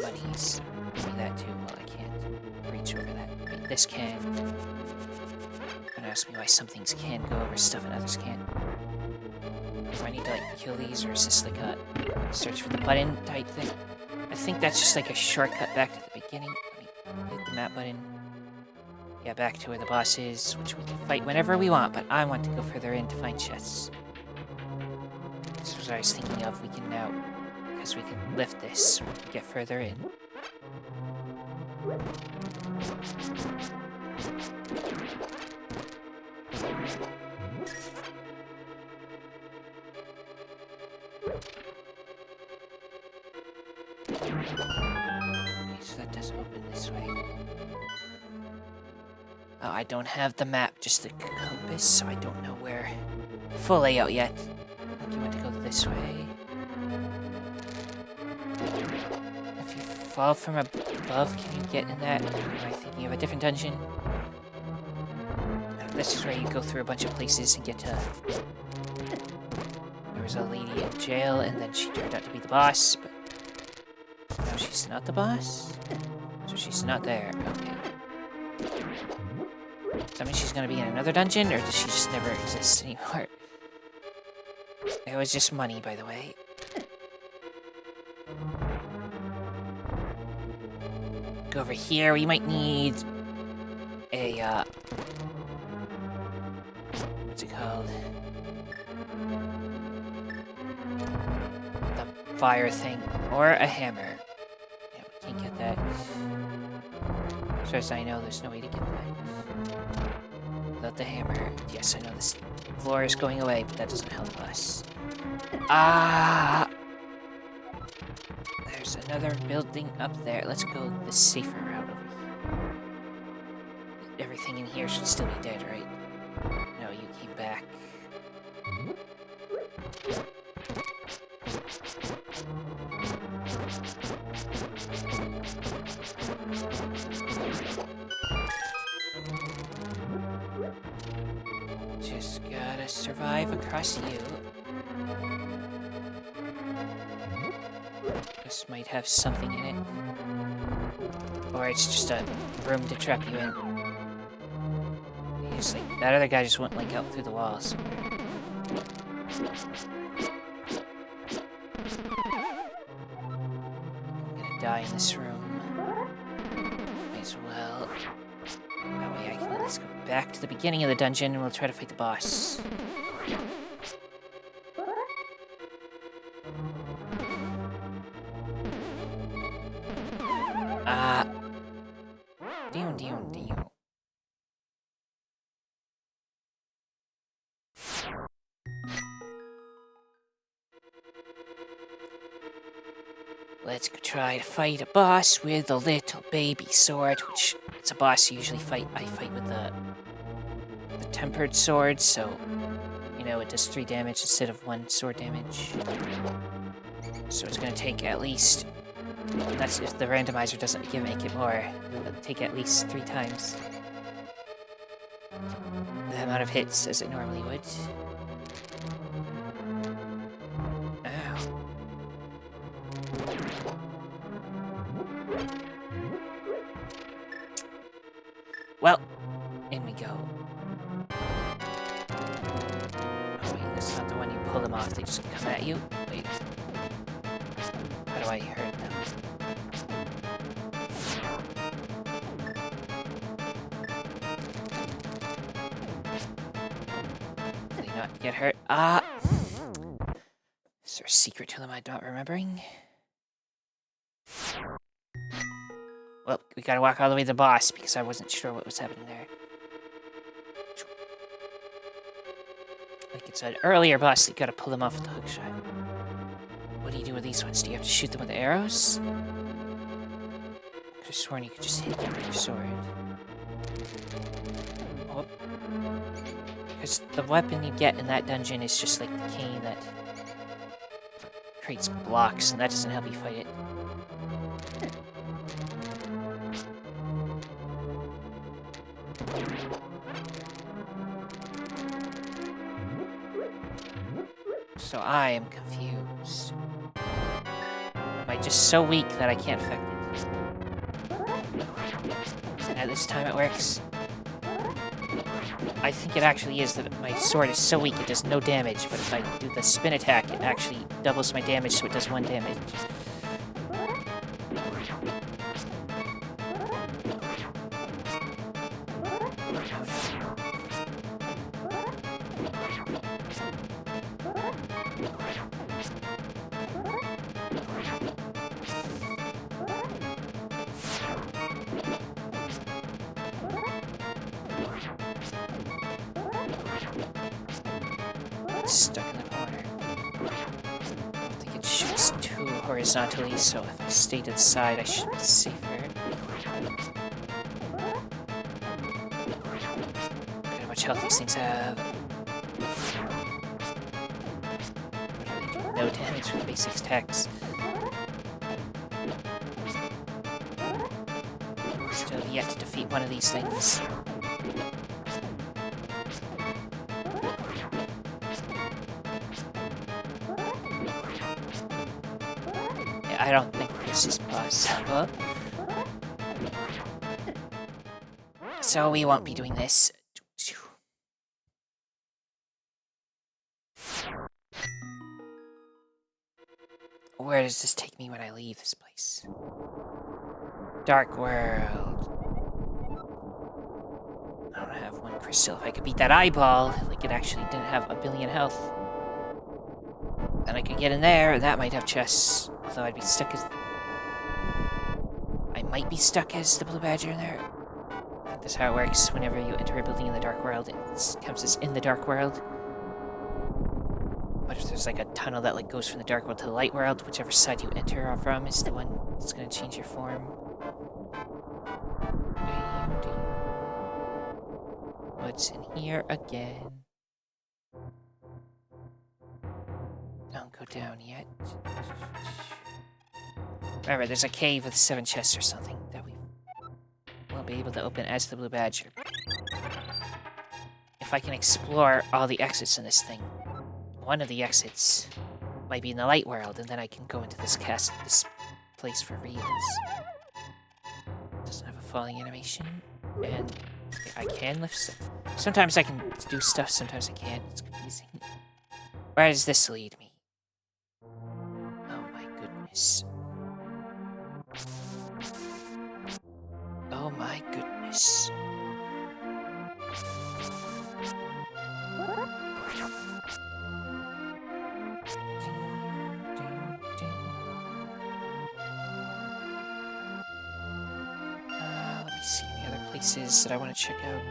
Bunnies. Give me that too. Well, I can't reach over that. Wait, this can. Don't ask me why some things can go over stuff and others can't. Do I need to, like, kill these, or is this like a search for the button type thing? I think that's just like a shortcut back to the beginning. Let me hit the map button. Yeah, back to where the boss is, which we can fight whenever we want, but I want to go further in to find chests. This was what I was thinking of. We can now, because we can lift this, we can get further in. Okay, so that doesn't open this way. Oh, I don't have the map, just the compass, so I don't know where the full layout yet. I think you want to go this way. If you fall from above, can you get in that? Or am I thinking of a different dungeon? This is where you go through a bunch of places and get to... There was a lady in jail, and then she turned out to be the boss, but... No, she's not the boss? So she's not there. Okay. Does that mean she's gonna be in another dungeon, or does she just never exist anymore? It was just money, by the way. Go over here. We might need a, what's it called? The fire thing. Or a hammer. Yeah, we can't get that. As far as I know, there's no way to get that. Without the hammer. Yes, I know this floor is going away, but that doesn't help us. Ah! There's another building up there. Let's go the safer route over here. Everything in here should still be dead, right? No, you came back. Just gotta survive across you. This might have something in it. Or it's just a room to trap you in. Just like, that other guy just went like out through the walls. I'm gonna die in this room. Might as well. That way I can at least go back to the beginning of the dungeon and we'll try to fight the boss. Let's try to fight a boss with a little baby sword, which it's a boss you usually fight. I fight with the tempered sword, so you know it does 3 damage instead of 1 sword damage. So it's gonna take at least, that's if the randomizer doesn't make it more, it'll take at least 3 times the amount of hits as it normally would. Well, in we go. Oh wait, that's not the one you pull them off, they just come at you? Wait. How do I hurt them? not get hurt. Ah! Is there a secret to them I'm not remembering? Well, we gotta walk all the way to the boss because I wasn't sure what was happening there. Like it's an earlier boss, you gotta pull them off with the hook shot. What do you do with these ones? Do you have to shoot them with arrows? I could have sworn you could just hit them with your sword. Oh. Because the weapon you get in that dungeon is just like the cane that creates blocks, and that doesn't help you fight it. So I am confused. Am I just so weak that I can't affect it? And this time it works. I think it actually is that my sword is so weak it does no damage, but if I do the spin attack, it actually doubles my damage, so it does 1 damage. Stuck in the corner. I don't think it shoots too horizontally, so if I stay to the side, I should be safer. Look at how much health these things have. No damage with basic attacks. Still yet to defeat one of these things. I don't think this is possible. So we won't be doing this. Where does this take me when I leave this place? Dark world. I don't have 1 crystal. If I could beat that eyeball, like it actually didn't have 1 billion health, then I could get in there, and that might have chests. Although I'd be stuck as... I might be stuck as the blue badger in there. That's how it works. Whenever you enter a building in the dark world, it counts as in the dark world. But if there's like a tunnel that like goes from the dark world to the light world, whichever side you enter from is the one that's going to change your form. What's in here again? Don't go down yet. Remember, there's a cave with 7 chests or something that we won't be able to open as the blue badger. If I can explore all the exits in this thing, one of the exits might be in the light world, and then I can go into this place for reals. Doesn't have a falling animation, and I can lift stuff. Sometimes I can do stuff, sometimes I can't. It's confusing. Where does this lead me? Oh my goodness. Oh my goodness. Let me see any other places that I want to check out.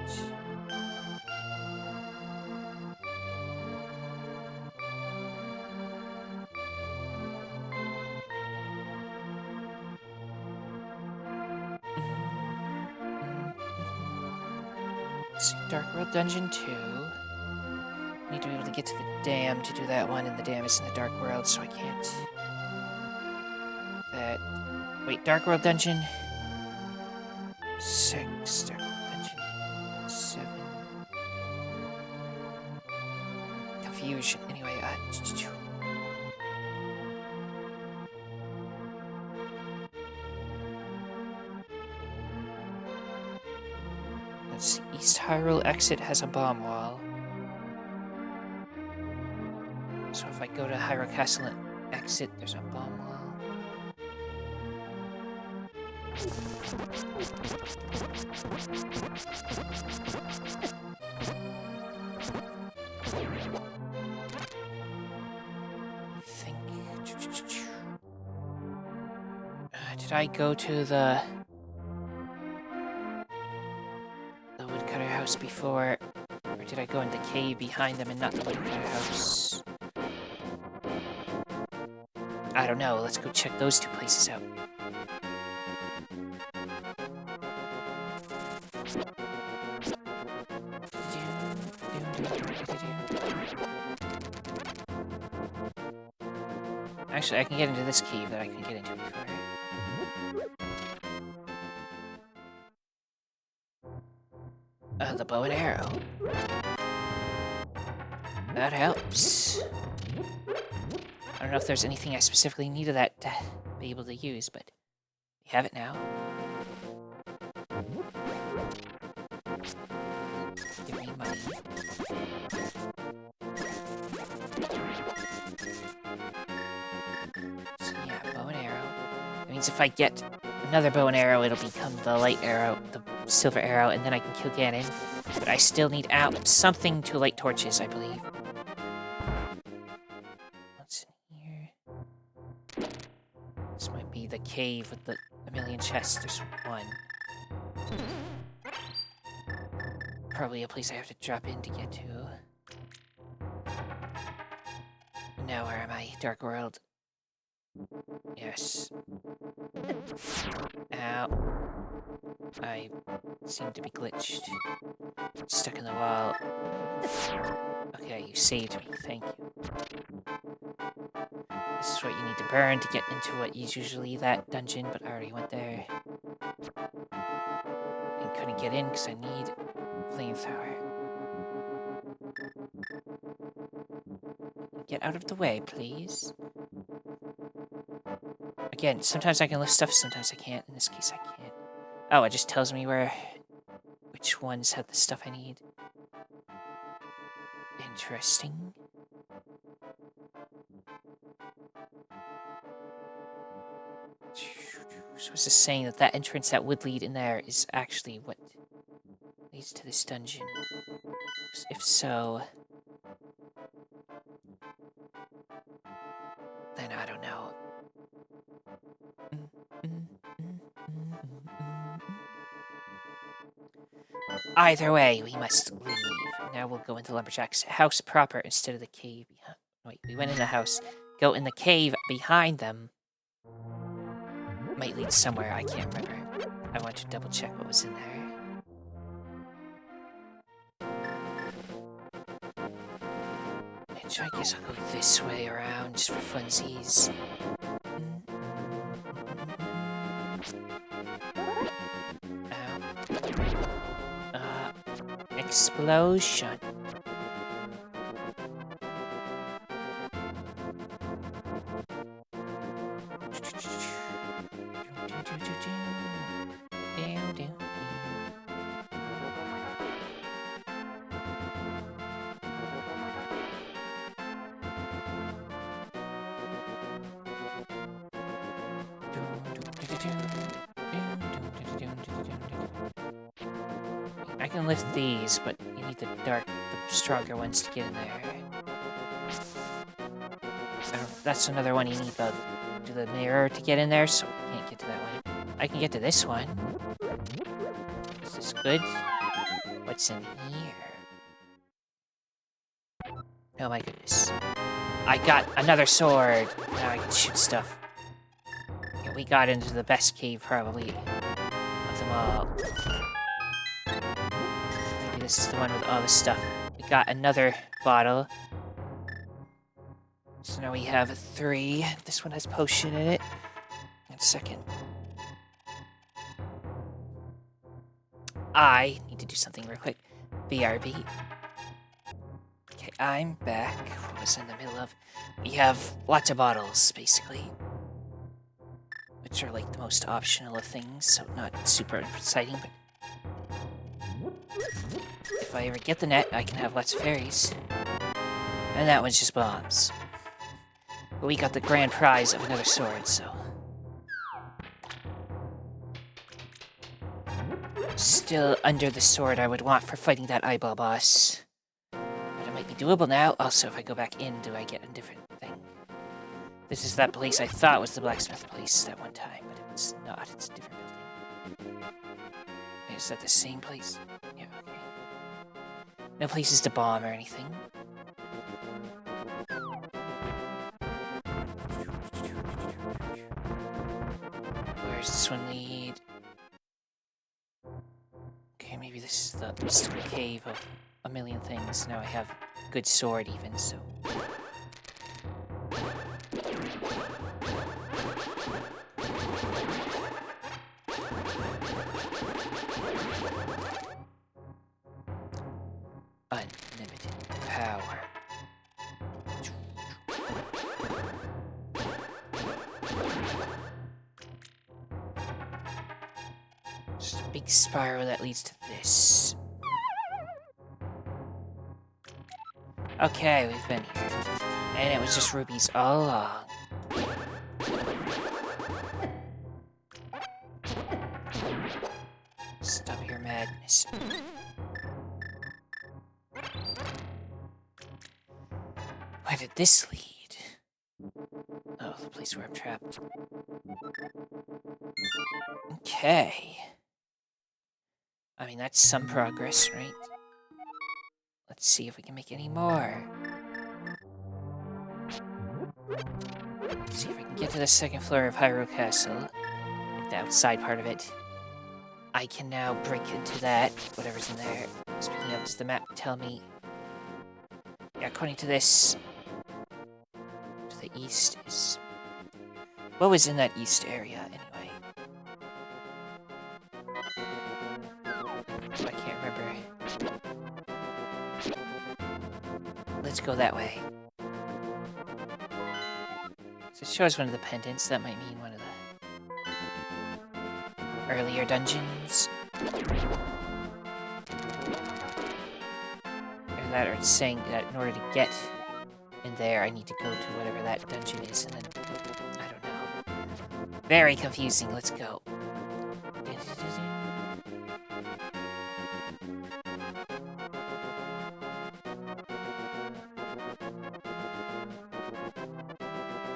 Dark World Dungeon 2. Need to be able to get to the dam to do that one, and the dam is in the Dark World, so I can't. That. Wait, Dark World Dungeon 6, Dark World Dungeon 7. Confusion. Anyway, let's see. East Hyrule exit has a bomb wall. So if I go to Hyrule Castle and exit, there's a bomb wall. Did I go to the woodcutter house before? Or did I go in the cave behind them and not the woodcutter house? I don't know. Let's go check those two places out. Actually, I can get into this cave that I can get into before. The bow and arrow. That helps. I don't know if there's anything I specifically needed that to be able to use, but we have it now. Give me money. So yeah, bow and arrow. That means if I get another bow and arrow, it'll become the light arrow, the silver arrow, and then I can kill Ganon. But I still need something to light torches, I believe. What's in here? This might be the cave with a million chests. There's one. Probably a place I have to drop in to get to. Now where am I? Dark World. Yes. Ow. I seem to be glitched. Stuck in the wall. Okay, you saved me. Thank you. This is what you need to burn to get into what is usually that dungeon, but I already went there. And couldn't get in because I need flamethrower. Get out of the way, please. Again, sometimes I can lift stuff, sometimes I can't. In this case, I can't. Oh, it just tells me which ones have the stuff I need. Interesting. So it's just saying that entrance that would lead in there is actually what leads to this dungeon. If so, then I don't know. Either way, we must leave. Now we'll go into Lumberjack's house proper instead of the cave behind. Wait, we went in the house. Go in the cave behind them. Might lead somewhere, I can't remember. I want to double check what was in there. And I guess I'll go this way around just for funsies. Ow. Explosion. I can lift these, but you need the stronger ones to get in there. That's another one you need the mirror to get in there, so I can't get to that one. I can get to this one. Is this good? What's in here? Oh my goodness. I got another sword. Now I can shoot stuff. Yeah, we got into the best cave, probably, of them all. Maybe this is the one with all the stuff. We got another bottle. So now we have 3. This one has potion in it. And second. I need to do something real quick. BRB. Okay, I'm back. What was I in the middle of? We have lots of bottles, basically. Which are like the most optional of things, so not super exciting, but if I ever get the net, I can have lots of fairies. And that one's just bombs. But we got the grand prize of another sword, so... Still under the sword I would want for fighting that eyeball boss. But it might be doable now. Also, if I go back in, do I get a different thing? This is that place I thought was the blacksmith place that one time, but it's not. It's a different building. Is that the same place? Yeah, okay. No places to bomb or anything. Where's this one lead? Okay, maybe this is the mystical cave of a million things. Now I have a good sword even, so... Unlimited power. Just a big spiral that leads to this. Okay, we've been here. And it was just rubies all along. Stop your madness. Where did this lead? Oh, the place where I'm trapped. Okay. I mean, that's some progress, right? Let's see if we can make any more. Let's see if we can get to the second floor of Hyrule Castle. Like the outside part of it. I can now break into that, whatever's in there. Speaking of, does the map tell me? Yeah, according to this, to the east is... What was in that east area, anyway? I can't remember. Let's go that way. So it shows one of the pendants. That might mean one of the earlier dungeons. Or that, or it's saying that in order to get in there, I need to go to whatever that dungeon is, and then... I don't know. Very confusing. Let's go.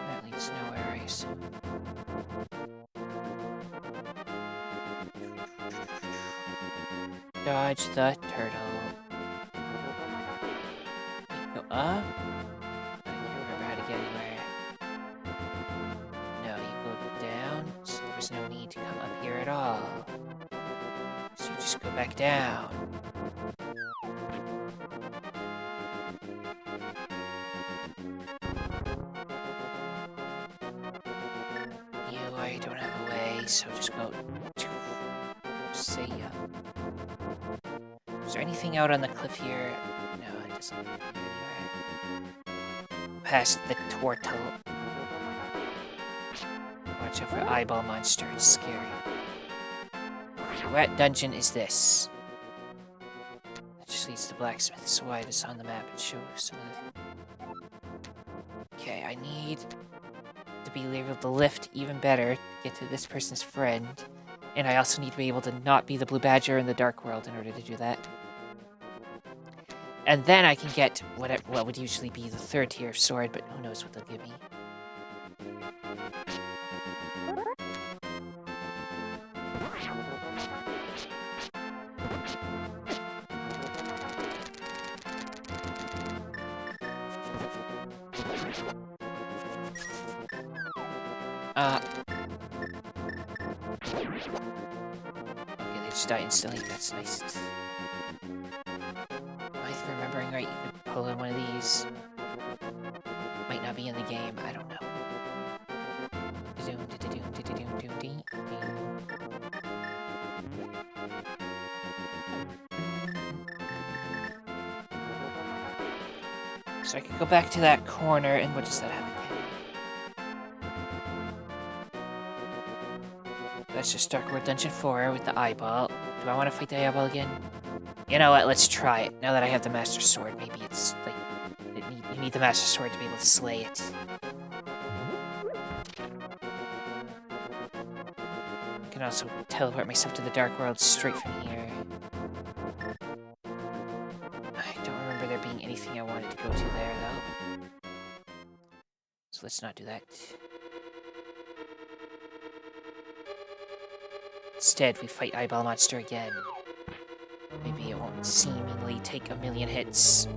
That leads nowhere, I assume. Dodge the turtle. Go up. I can't remember how to get anywhere. No, you go down, so there's no need to come up here at all. So you just go back down. I don't have a way, so just go... See ya. Is there anything out on the cliff here? No, it doesn't look like anywhere. Past the turtle. Watch out for eyeball monster, it's scary. What dungeon is this? It just leads to blacksmith, so why does on the map it shows some of the... Okay, I need to be able to lift even better to get to this person's friend. And I also need to be able to not be the blue badger in the dark world in order to do that. And then I can get what would usually be the third tier of sword, but who knows what they'll give me. Okay, they just die instantly. That's nice. Am I remembering right? You could pull in one of these. Might not be in the game. I don't know. So I could go back to that corner, and what does that have again? That's just Dark World Dungeon 4 with the eyeball. Do I want to fight the eyeball again? You know what, let's try it. Now that I have the Master Sword, maybe it's like... you need the Master Sword to be able to slay it. I can also teleport myself to the Dark World straight from here. I don't remember there being anything I wanted to go to there, though. So let's not do that. Instead, we fight Eyeball Monster again. Maybe it won't seemingly take a million hits.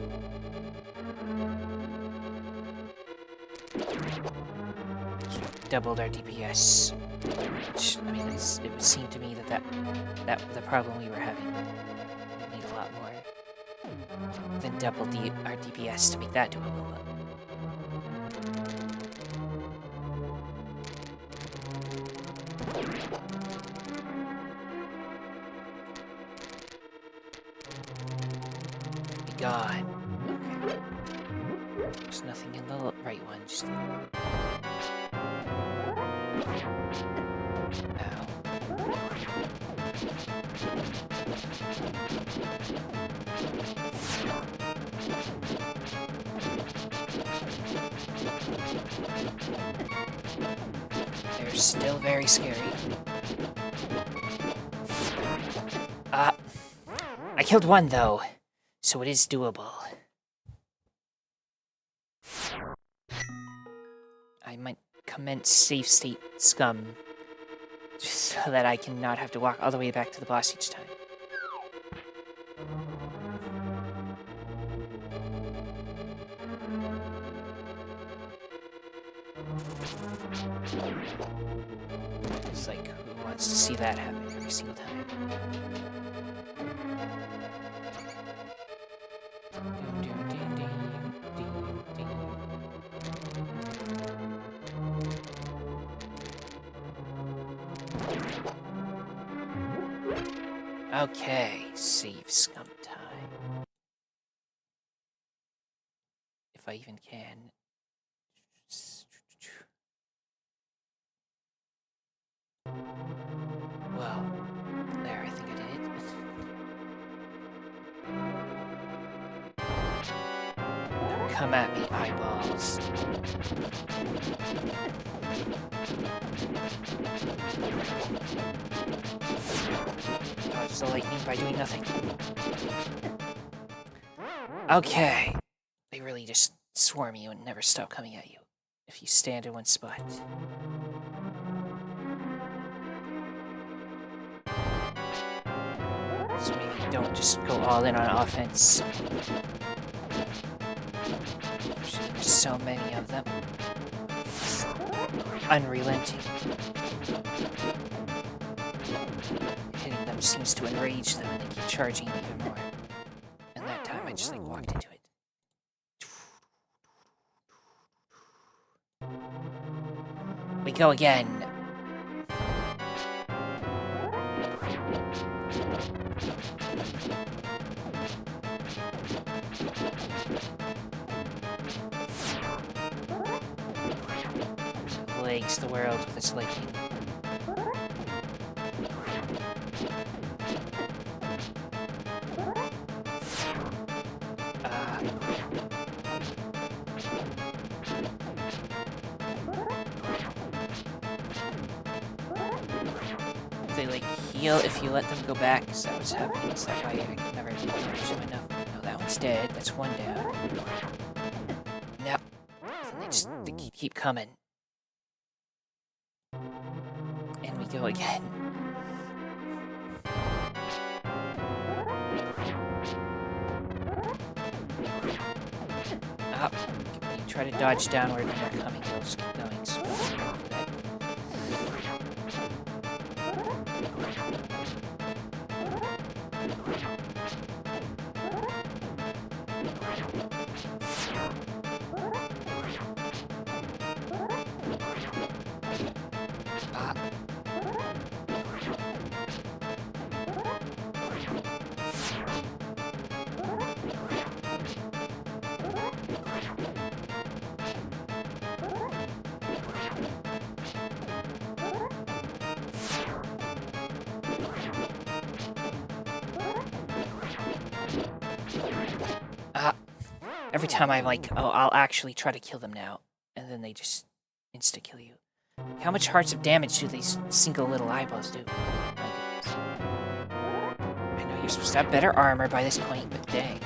Doubled our DPS. Which, I mean, it would seem to me that the problem we were having. We need a lot more than double our DPS to make that doable. But God. Okay. There's nothing in the right one, just... Ow. They're still very scary. I killed one, though. So it is doable. I might commence safe state scum, just so that I can not have to walk all the way back to the boss each time. It's like, who wants to see that happen every single time? Okay, save scum time. If I even can. Well, there, I think I did it. Now come at me, eyeballs. Dodge the lightning by doing nothing. Okay. They really just swarm you and never stop coming at you if you stand in one spot. So maybe don't just go all in on offense. There's so many of them. It's unrelenting. Hitting them seems to enrage them and they keep charging even more. And that time I just like walked into it. We go again. Plagues the world with its lightning. They like heal if you let them go back. Is that what's happening? Is that why I can never damage them enough? No, that one's dead. That's one down. No. And they keep coming. And we go again. Up. When you try to dodge downward when they're coming, they'll just keep going. So don't do that. Every time I'm like, oh, I'll actually try to kill them now. And then they just insta-kill you. How much hearts of damage do these single little eyeballs do? I know you're supposed to have better armor by this point, but dang.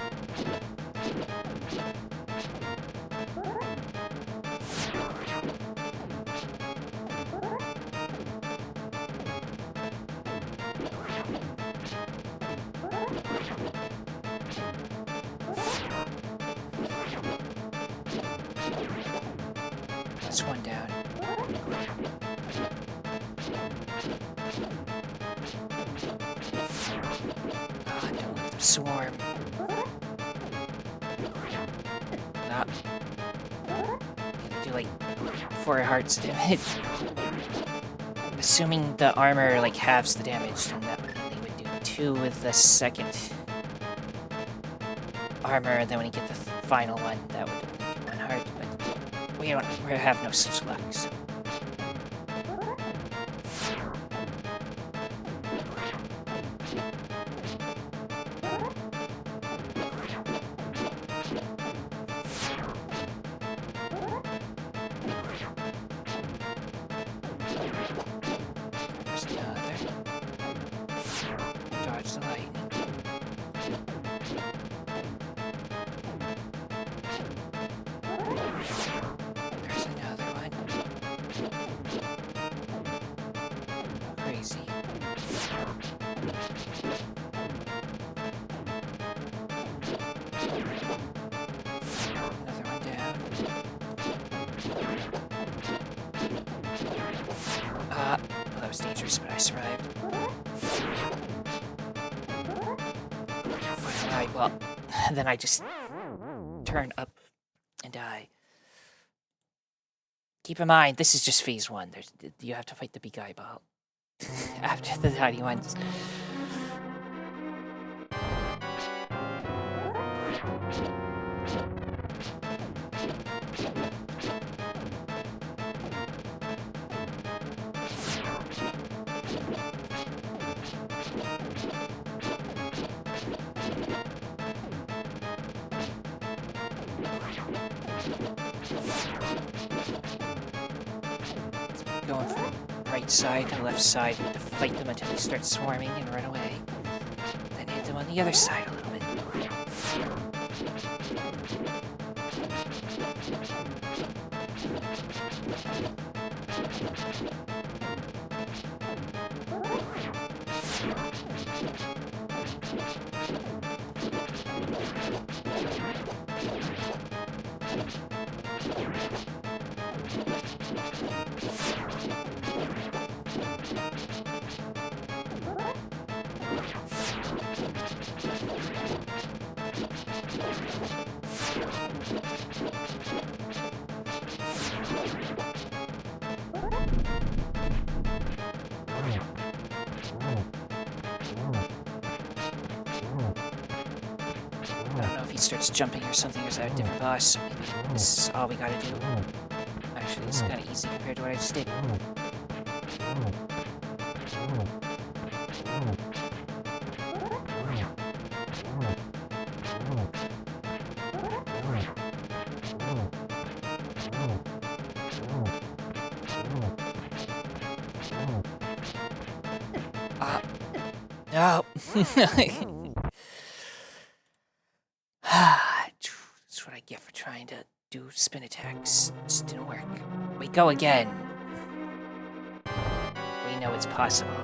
That's one down. Ah, don't let them swarm. Nah. Gonna do like 4 hearts damage. Assuming the armor like halves the damage, then that would mean they would do 2 with the second armor, and then when you get the final one, that would only do 1 heart. But we have no such luck. So. That was dangerous, but I survived. Finally, well, then I just turn up and die. Keep in mind, this is just phase 1. You have to fight the big eyeball after the tiny ones. Going from right side to left side to fight them until they start swarming and run away. Then hit them on the other side a little bit. Starts jumping or something, or is that a different boss? So maybe this is all we gotta do. Actually, this is kind of easy compared to what I just did. No! That's what I get for trying to do spin attacks. Just didn't work. We go again. We know it's possible.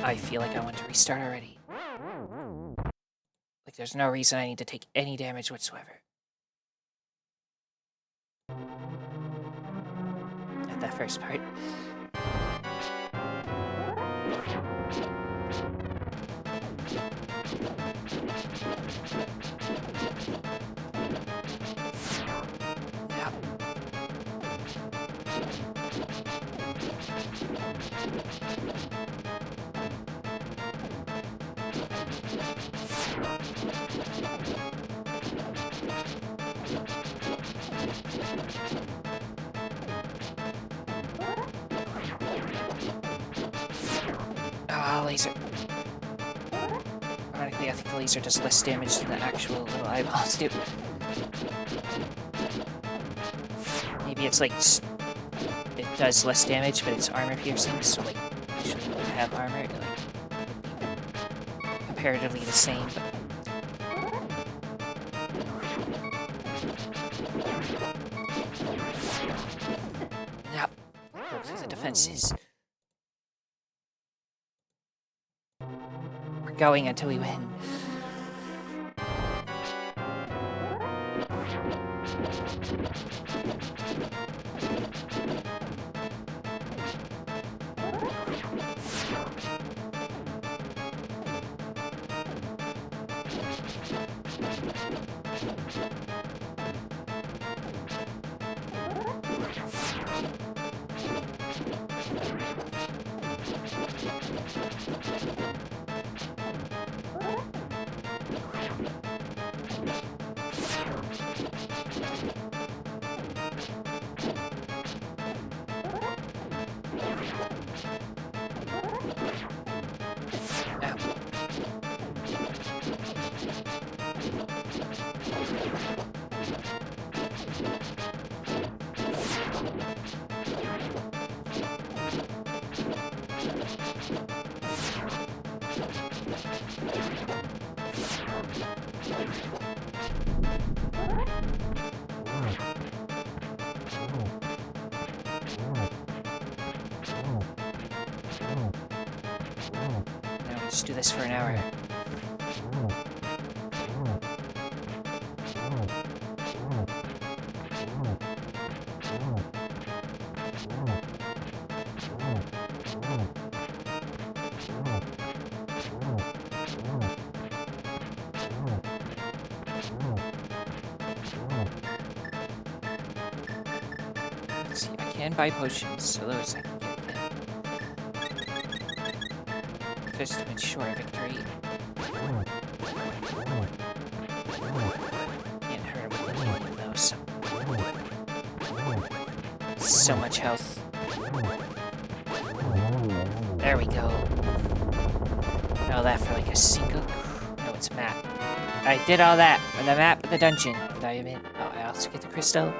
I feel like I want to restart already. Like there's no reason I need to take any damage whatsoever. At that first part. Laser. Ironically, I think the laser does less damage than the actual little eyeballs do. Maybe it's like it does less damage, but it's armor piercing, so like usually when you have armor, it like would be comparatively the same. Now, go through the defenses. Going until we win. Now just do this for an hour. Let's see, I can buy potions, so those I can get. Just to ensure victory. Can't hurt him with the healing though, so much health. There we go. All that for like a single... No, it's map. I did all that for the map of the dungeon. Did I admit? Oh, I also get the crystal.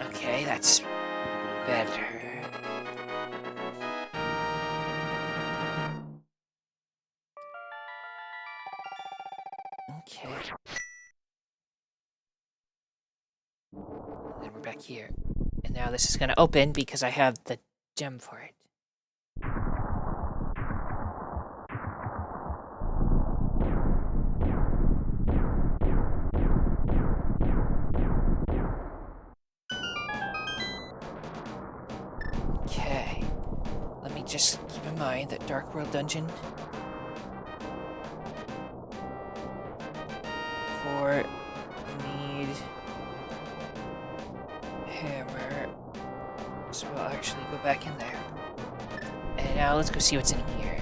Okay, that's better. Okay. And then we're back here. And now this is going to open because I have the gem for it. Okay. Let me just keep in mind that Dark World Dungeon for need hammer. So I'll actually go back in there. And now let's go see what's in here.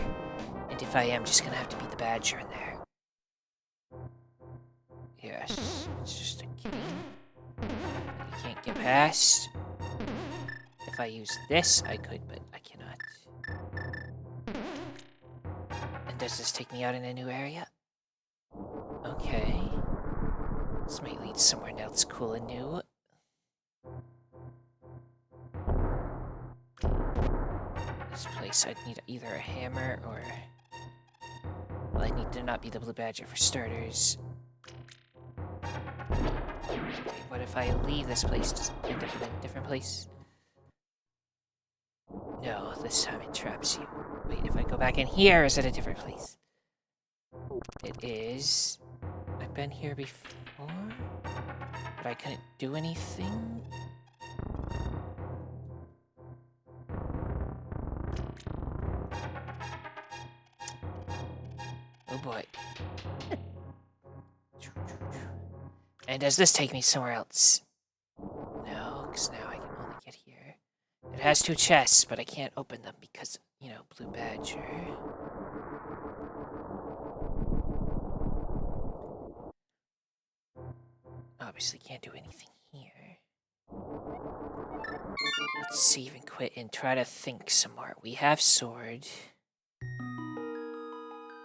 And if I am just gonna have to be the badger in there. Yes, it's just a key. You can't get past. If I use this, I could, but I cannot. And does this take me out in a new area? Okay. This might lead somewhere else cool and new. This place, I'd need either a hammer or... Well, I need to not be the blue badger for starters. Okay, what if I leave this place? Does it end up in a different place? No, this time it traps you. Wait, if I go back in here, is it a different place? It is. I've been here before, but I couldn't do anything. Oh boy. And does this take me somewhere else? No, because now I can only get here. It has 2 chests, but I can't open them because, you know, blue badger. Obviously can't do anything here. Let's save and quit and try to think some more. We have sword.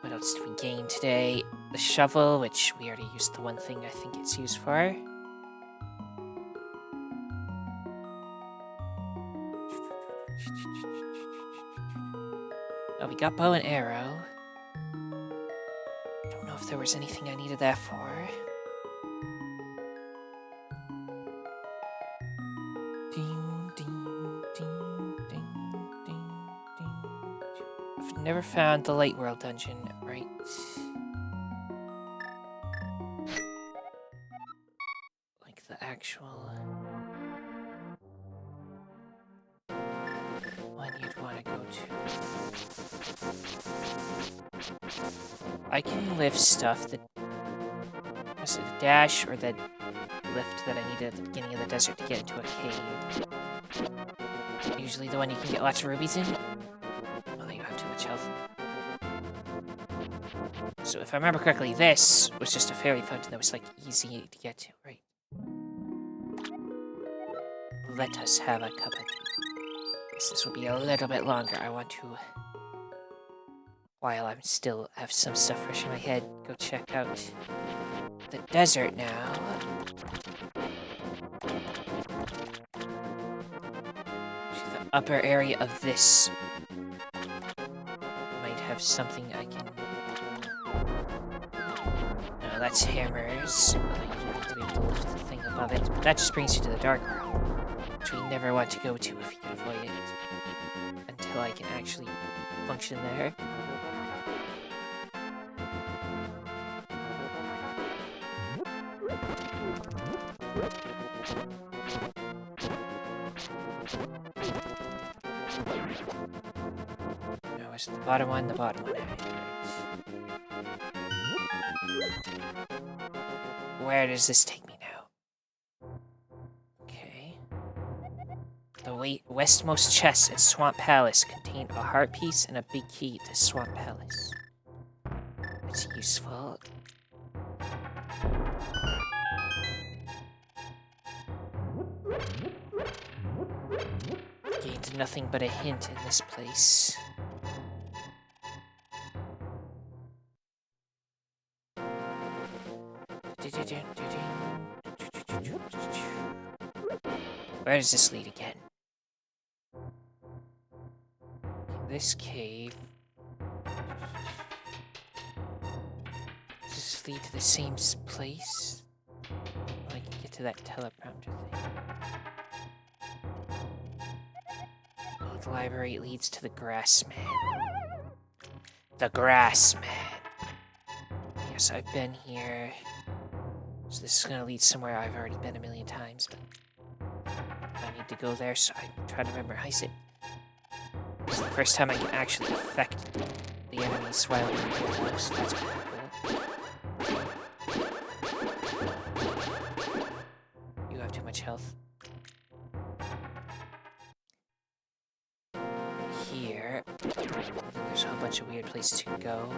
What else did we gain today? The shovel, which we already used the one thing I think it's used for. Oh, we got bow and arrow. Don't know if there was anything I needed that for. Ding, ding, ding, ding, ding, ding. I've never found the Light World dungeon, right? the actual one you'd want to go to. I can lift stuff that was it a dash or the lift that I needed at the beginning of the desert to get into a cave. Usually the one you can get lots of rubies in. Well, you have too much health. So if I remember correctly, this was just a fairy fountain that was like easy to get to, right? Let us have a cup of tea. Guess this will be a little bit longer. I want to, while I'm still have some stuff fresh in my head, go check out the desert now. The upper area of this might have something I can... No, that's hammers. You don't need to be able to lift the thing above it. But that just brings you to the dark world, which we never want to go to if you can avoid it. Until I can actually function there. No, is it the bottom one? The bottom one. Where does this take me now? Okay. The westmost chest at Swamp Palace contained a heart piece and a big key to Swamp Palace. That's useful. Gained nothing but a hint in this place. Where does this lead again? This cave. Does this lead to the same place? I can get to that teleprompter thing. Oh, the library leads to the Grassman. The Grassman. Yes, I've been here. So this is gonna lead somewhere I've already been a million times, but I need to go there, so I try to memorize it. It's the first time I can actually affect the enemies while they're here, so that's kind of cool. You have too much health. Here, there's a whole bunch of weird places you can go.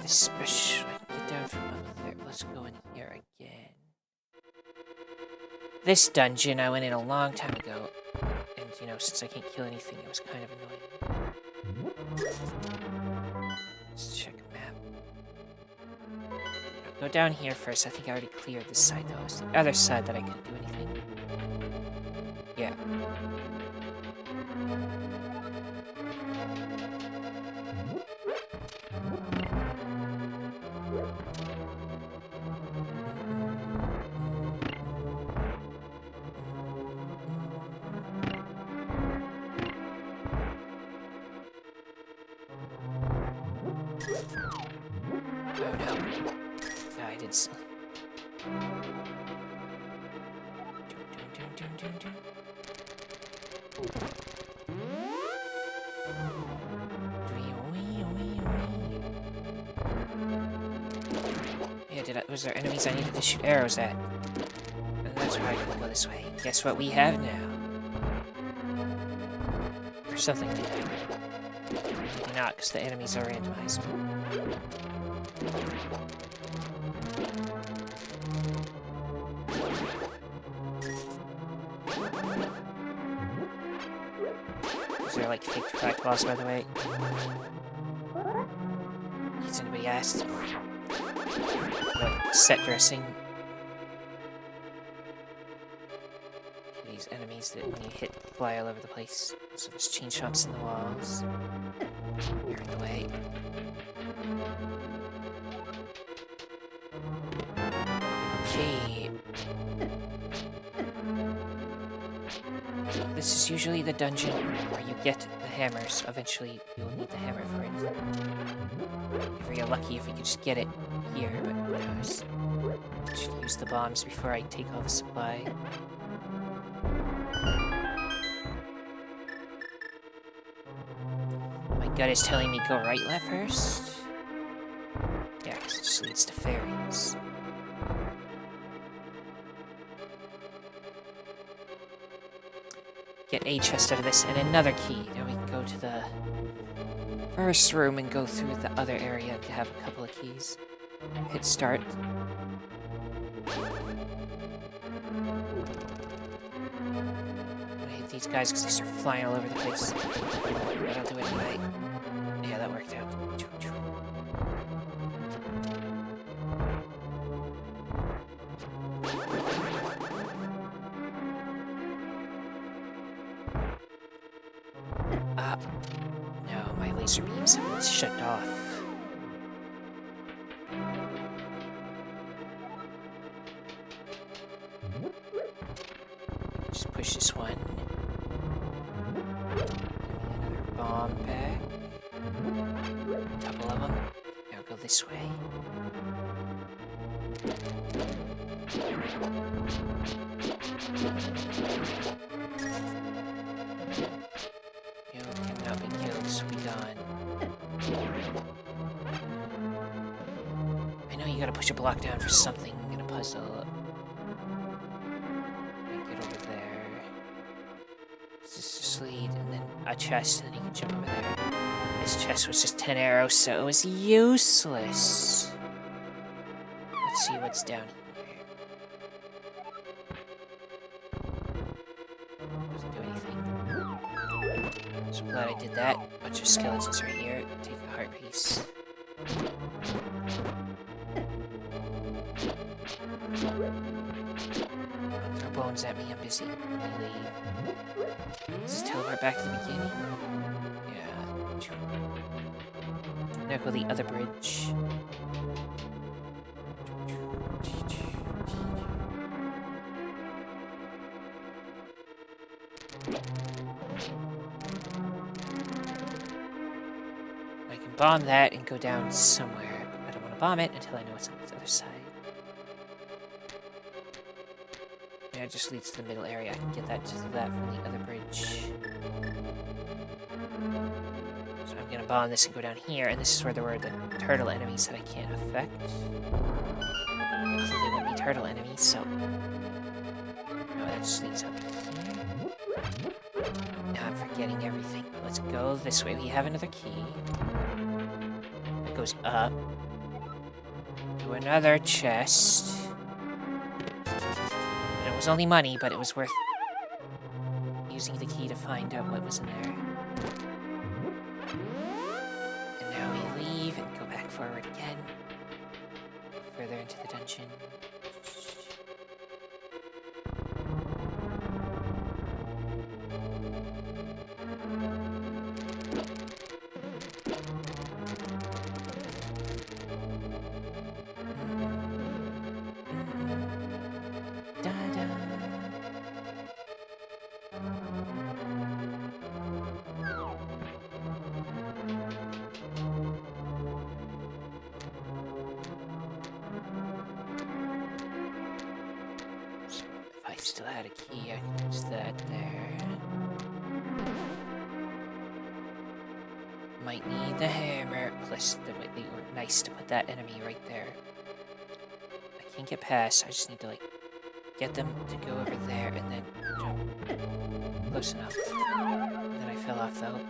Special. I can get down from up there. Let's go in here again. This dungeon I went in a long time ago, and you know, since I can't kill anything, it was kind of annoying. Let's check a map. I'll go down here first. I think I already cleared this side though. It's the other side that I couldn't do anything. Yeah. Oh no. No, I didn't see. Yeah, was there enemies I needed to shoot arrows at? And that's why I couldn't go this way. Guess what we have now? Or something like that. Maybe not, because the enemies are randomized. Is there like fake track boss, by the way? Has anybody asked? Like set dressing. These enemies that when you hit fly all over the place. So there's chain shops in the walls. You're in the way. Okay. This is usually the dungeon where you get the hammers. Eventually, you will need the hammer for it. Be very lucky if we could just get it here, but who knows. I should use the bombs before I take all the supply. My gut is telling me go right, left first. Yeah, because it just leads to fairies. Get a chest out of this and another key. Now we can go to the first room and go through the other area to have a couple of keys. Hit start. I'm gonna hit these guys because they start flying all over the place. But I'll do it anyway. Yeah, that worked out. No, my laser beams have been shut off. Just push this one. Give me another bomb back. Couple of them. Now go this way. You cannot be killed, so be gone. I know you gotta push a block down for something in a puzzle. Get over there. It's just a lead, and then a chest, and then you can jump over there. This chest was just 10 arrows, so it was useless. Let's see what's down here. Doesn't do anything. So glad I did that. Bunch of skeletons right here. Take a heart piece. Don't throw bones at me, I'm busy. Let me leave. Does this teleport back to the beginning? Yeah. Now go the other bridge. I can bomb that and go down somewhere, but I don't want to bomb it until I know what's on the other side. Yeah, it just leads to the middle area. I can get that from the other bridge. So I'm gonna bomb this and go down here, and this is where there were the turtle enemies that I can't affect. Also, they won't be turtle enemies, so... No, that just leads up here. Now I'm forgetting everything, but let's go this way. We have another key. That goes up. To another chest. And it was only money, but it was worth using the key to find out what was in there. And now we leave and go back forward again. Further into the dungeon. Still had a key, I can use that there. Might need the hammer, plus they were nice to put that enemy right there. I can't get past, I just need to like get them to go over there and then jump. Close enough. And then I fell off though.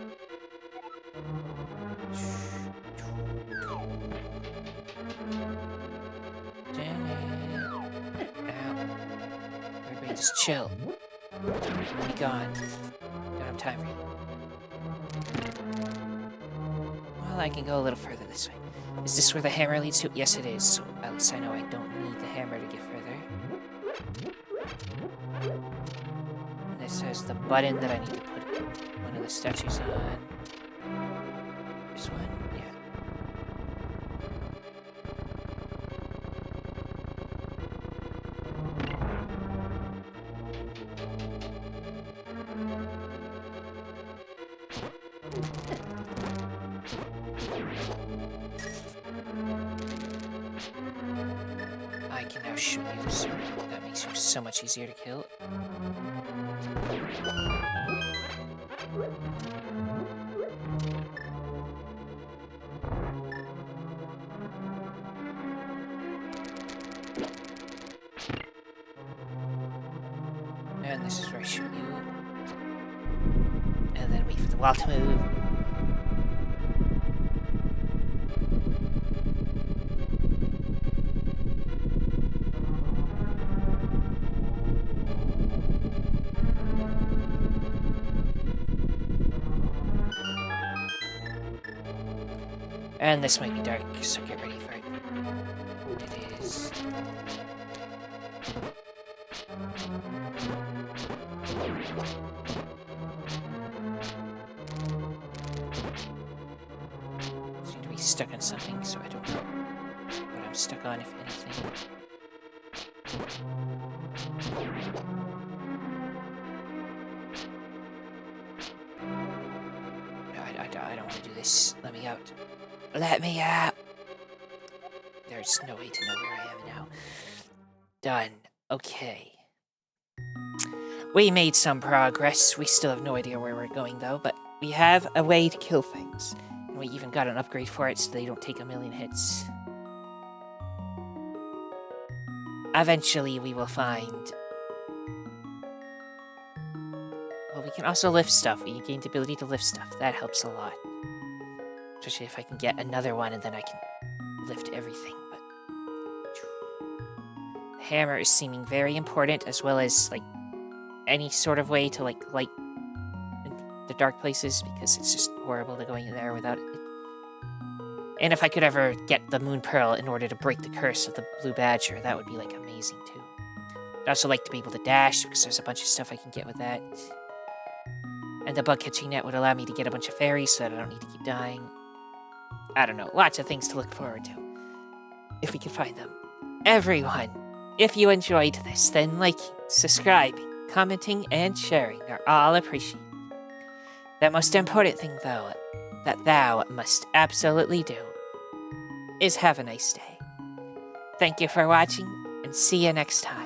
Just chill. Be gone. Don't have time for you. Well, I can go a little further this way. Is this where the hammer leads to? Yes, it is. So at least I know I don't need the hammer to get further. And this has the button that I need to put one of the statues on. This one? Yeah. so much easier to kill. And this is where I shoot you. And then wait for the wall to move. And this might be dark, so get ready for it. It is. Seem to be stuck on something, so I don't know what I'm stuck on, if anything. No, I don't want to do this. Let me out. Let me out! There's no way to know where I am now. Done. Okay. We made some progress. We still have no idea where we're going, though, but we have a way to kill things. And we even got an upgrade for it so they don't take a million hits. Eventually, we will find... Well, we can also lift stuff. We gain the ability to lift stuff. That helps a lot. Especially if I can get another one and then I can lift everything. But the hammer is seeming very important, as well as like any sort of way to like light the dark places, because it's just horrible to go in there without it. And if I could ever get the moon pearl in order to break the curse of the blue badger, that would be like amazing too. I'd also like to be able to dash, because there's a bunch of stuff I can get with that. And the bug catching net would allow me to get a bunch of fairies so that I don't need to keep dying. I don't know, lots of things to look forward to, if we can find them. Everyone, if you enjoyed this, then liking, subscribing, commenting, and sharing are all appreciated. The most important thing, though, that thou must absolutely do, is have a nice day. Thank you for watching, and see you next time.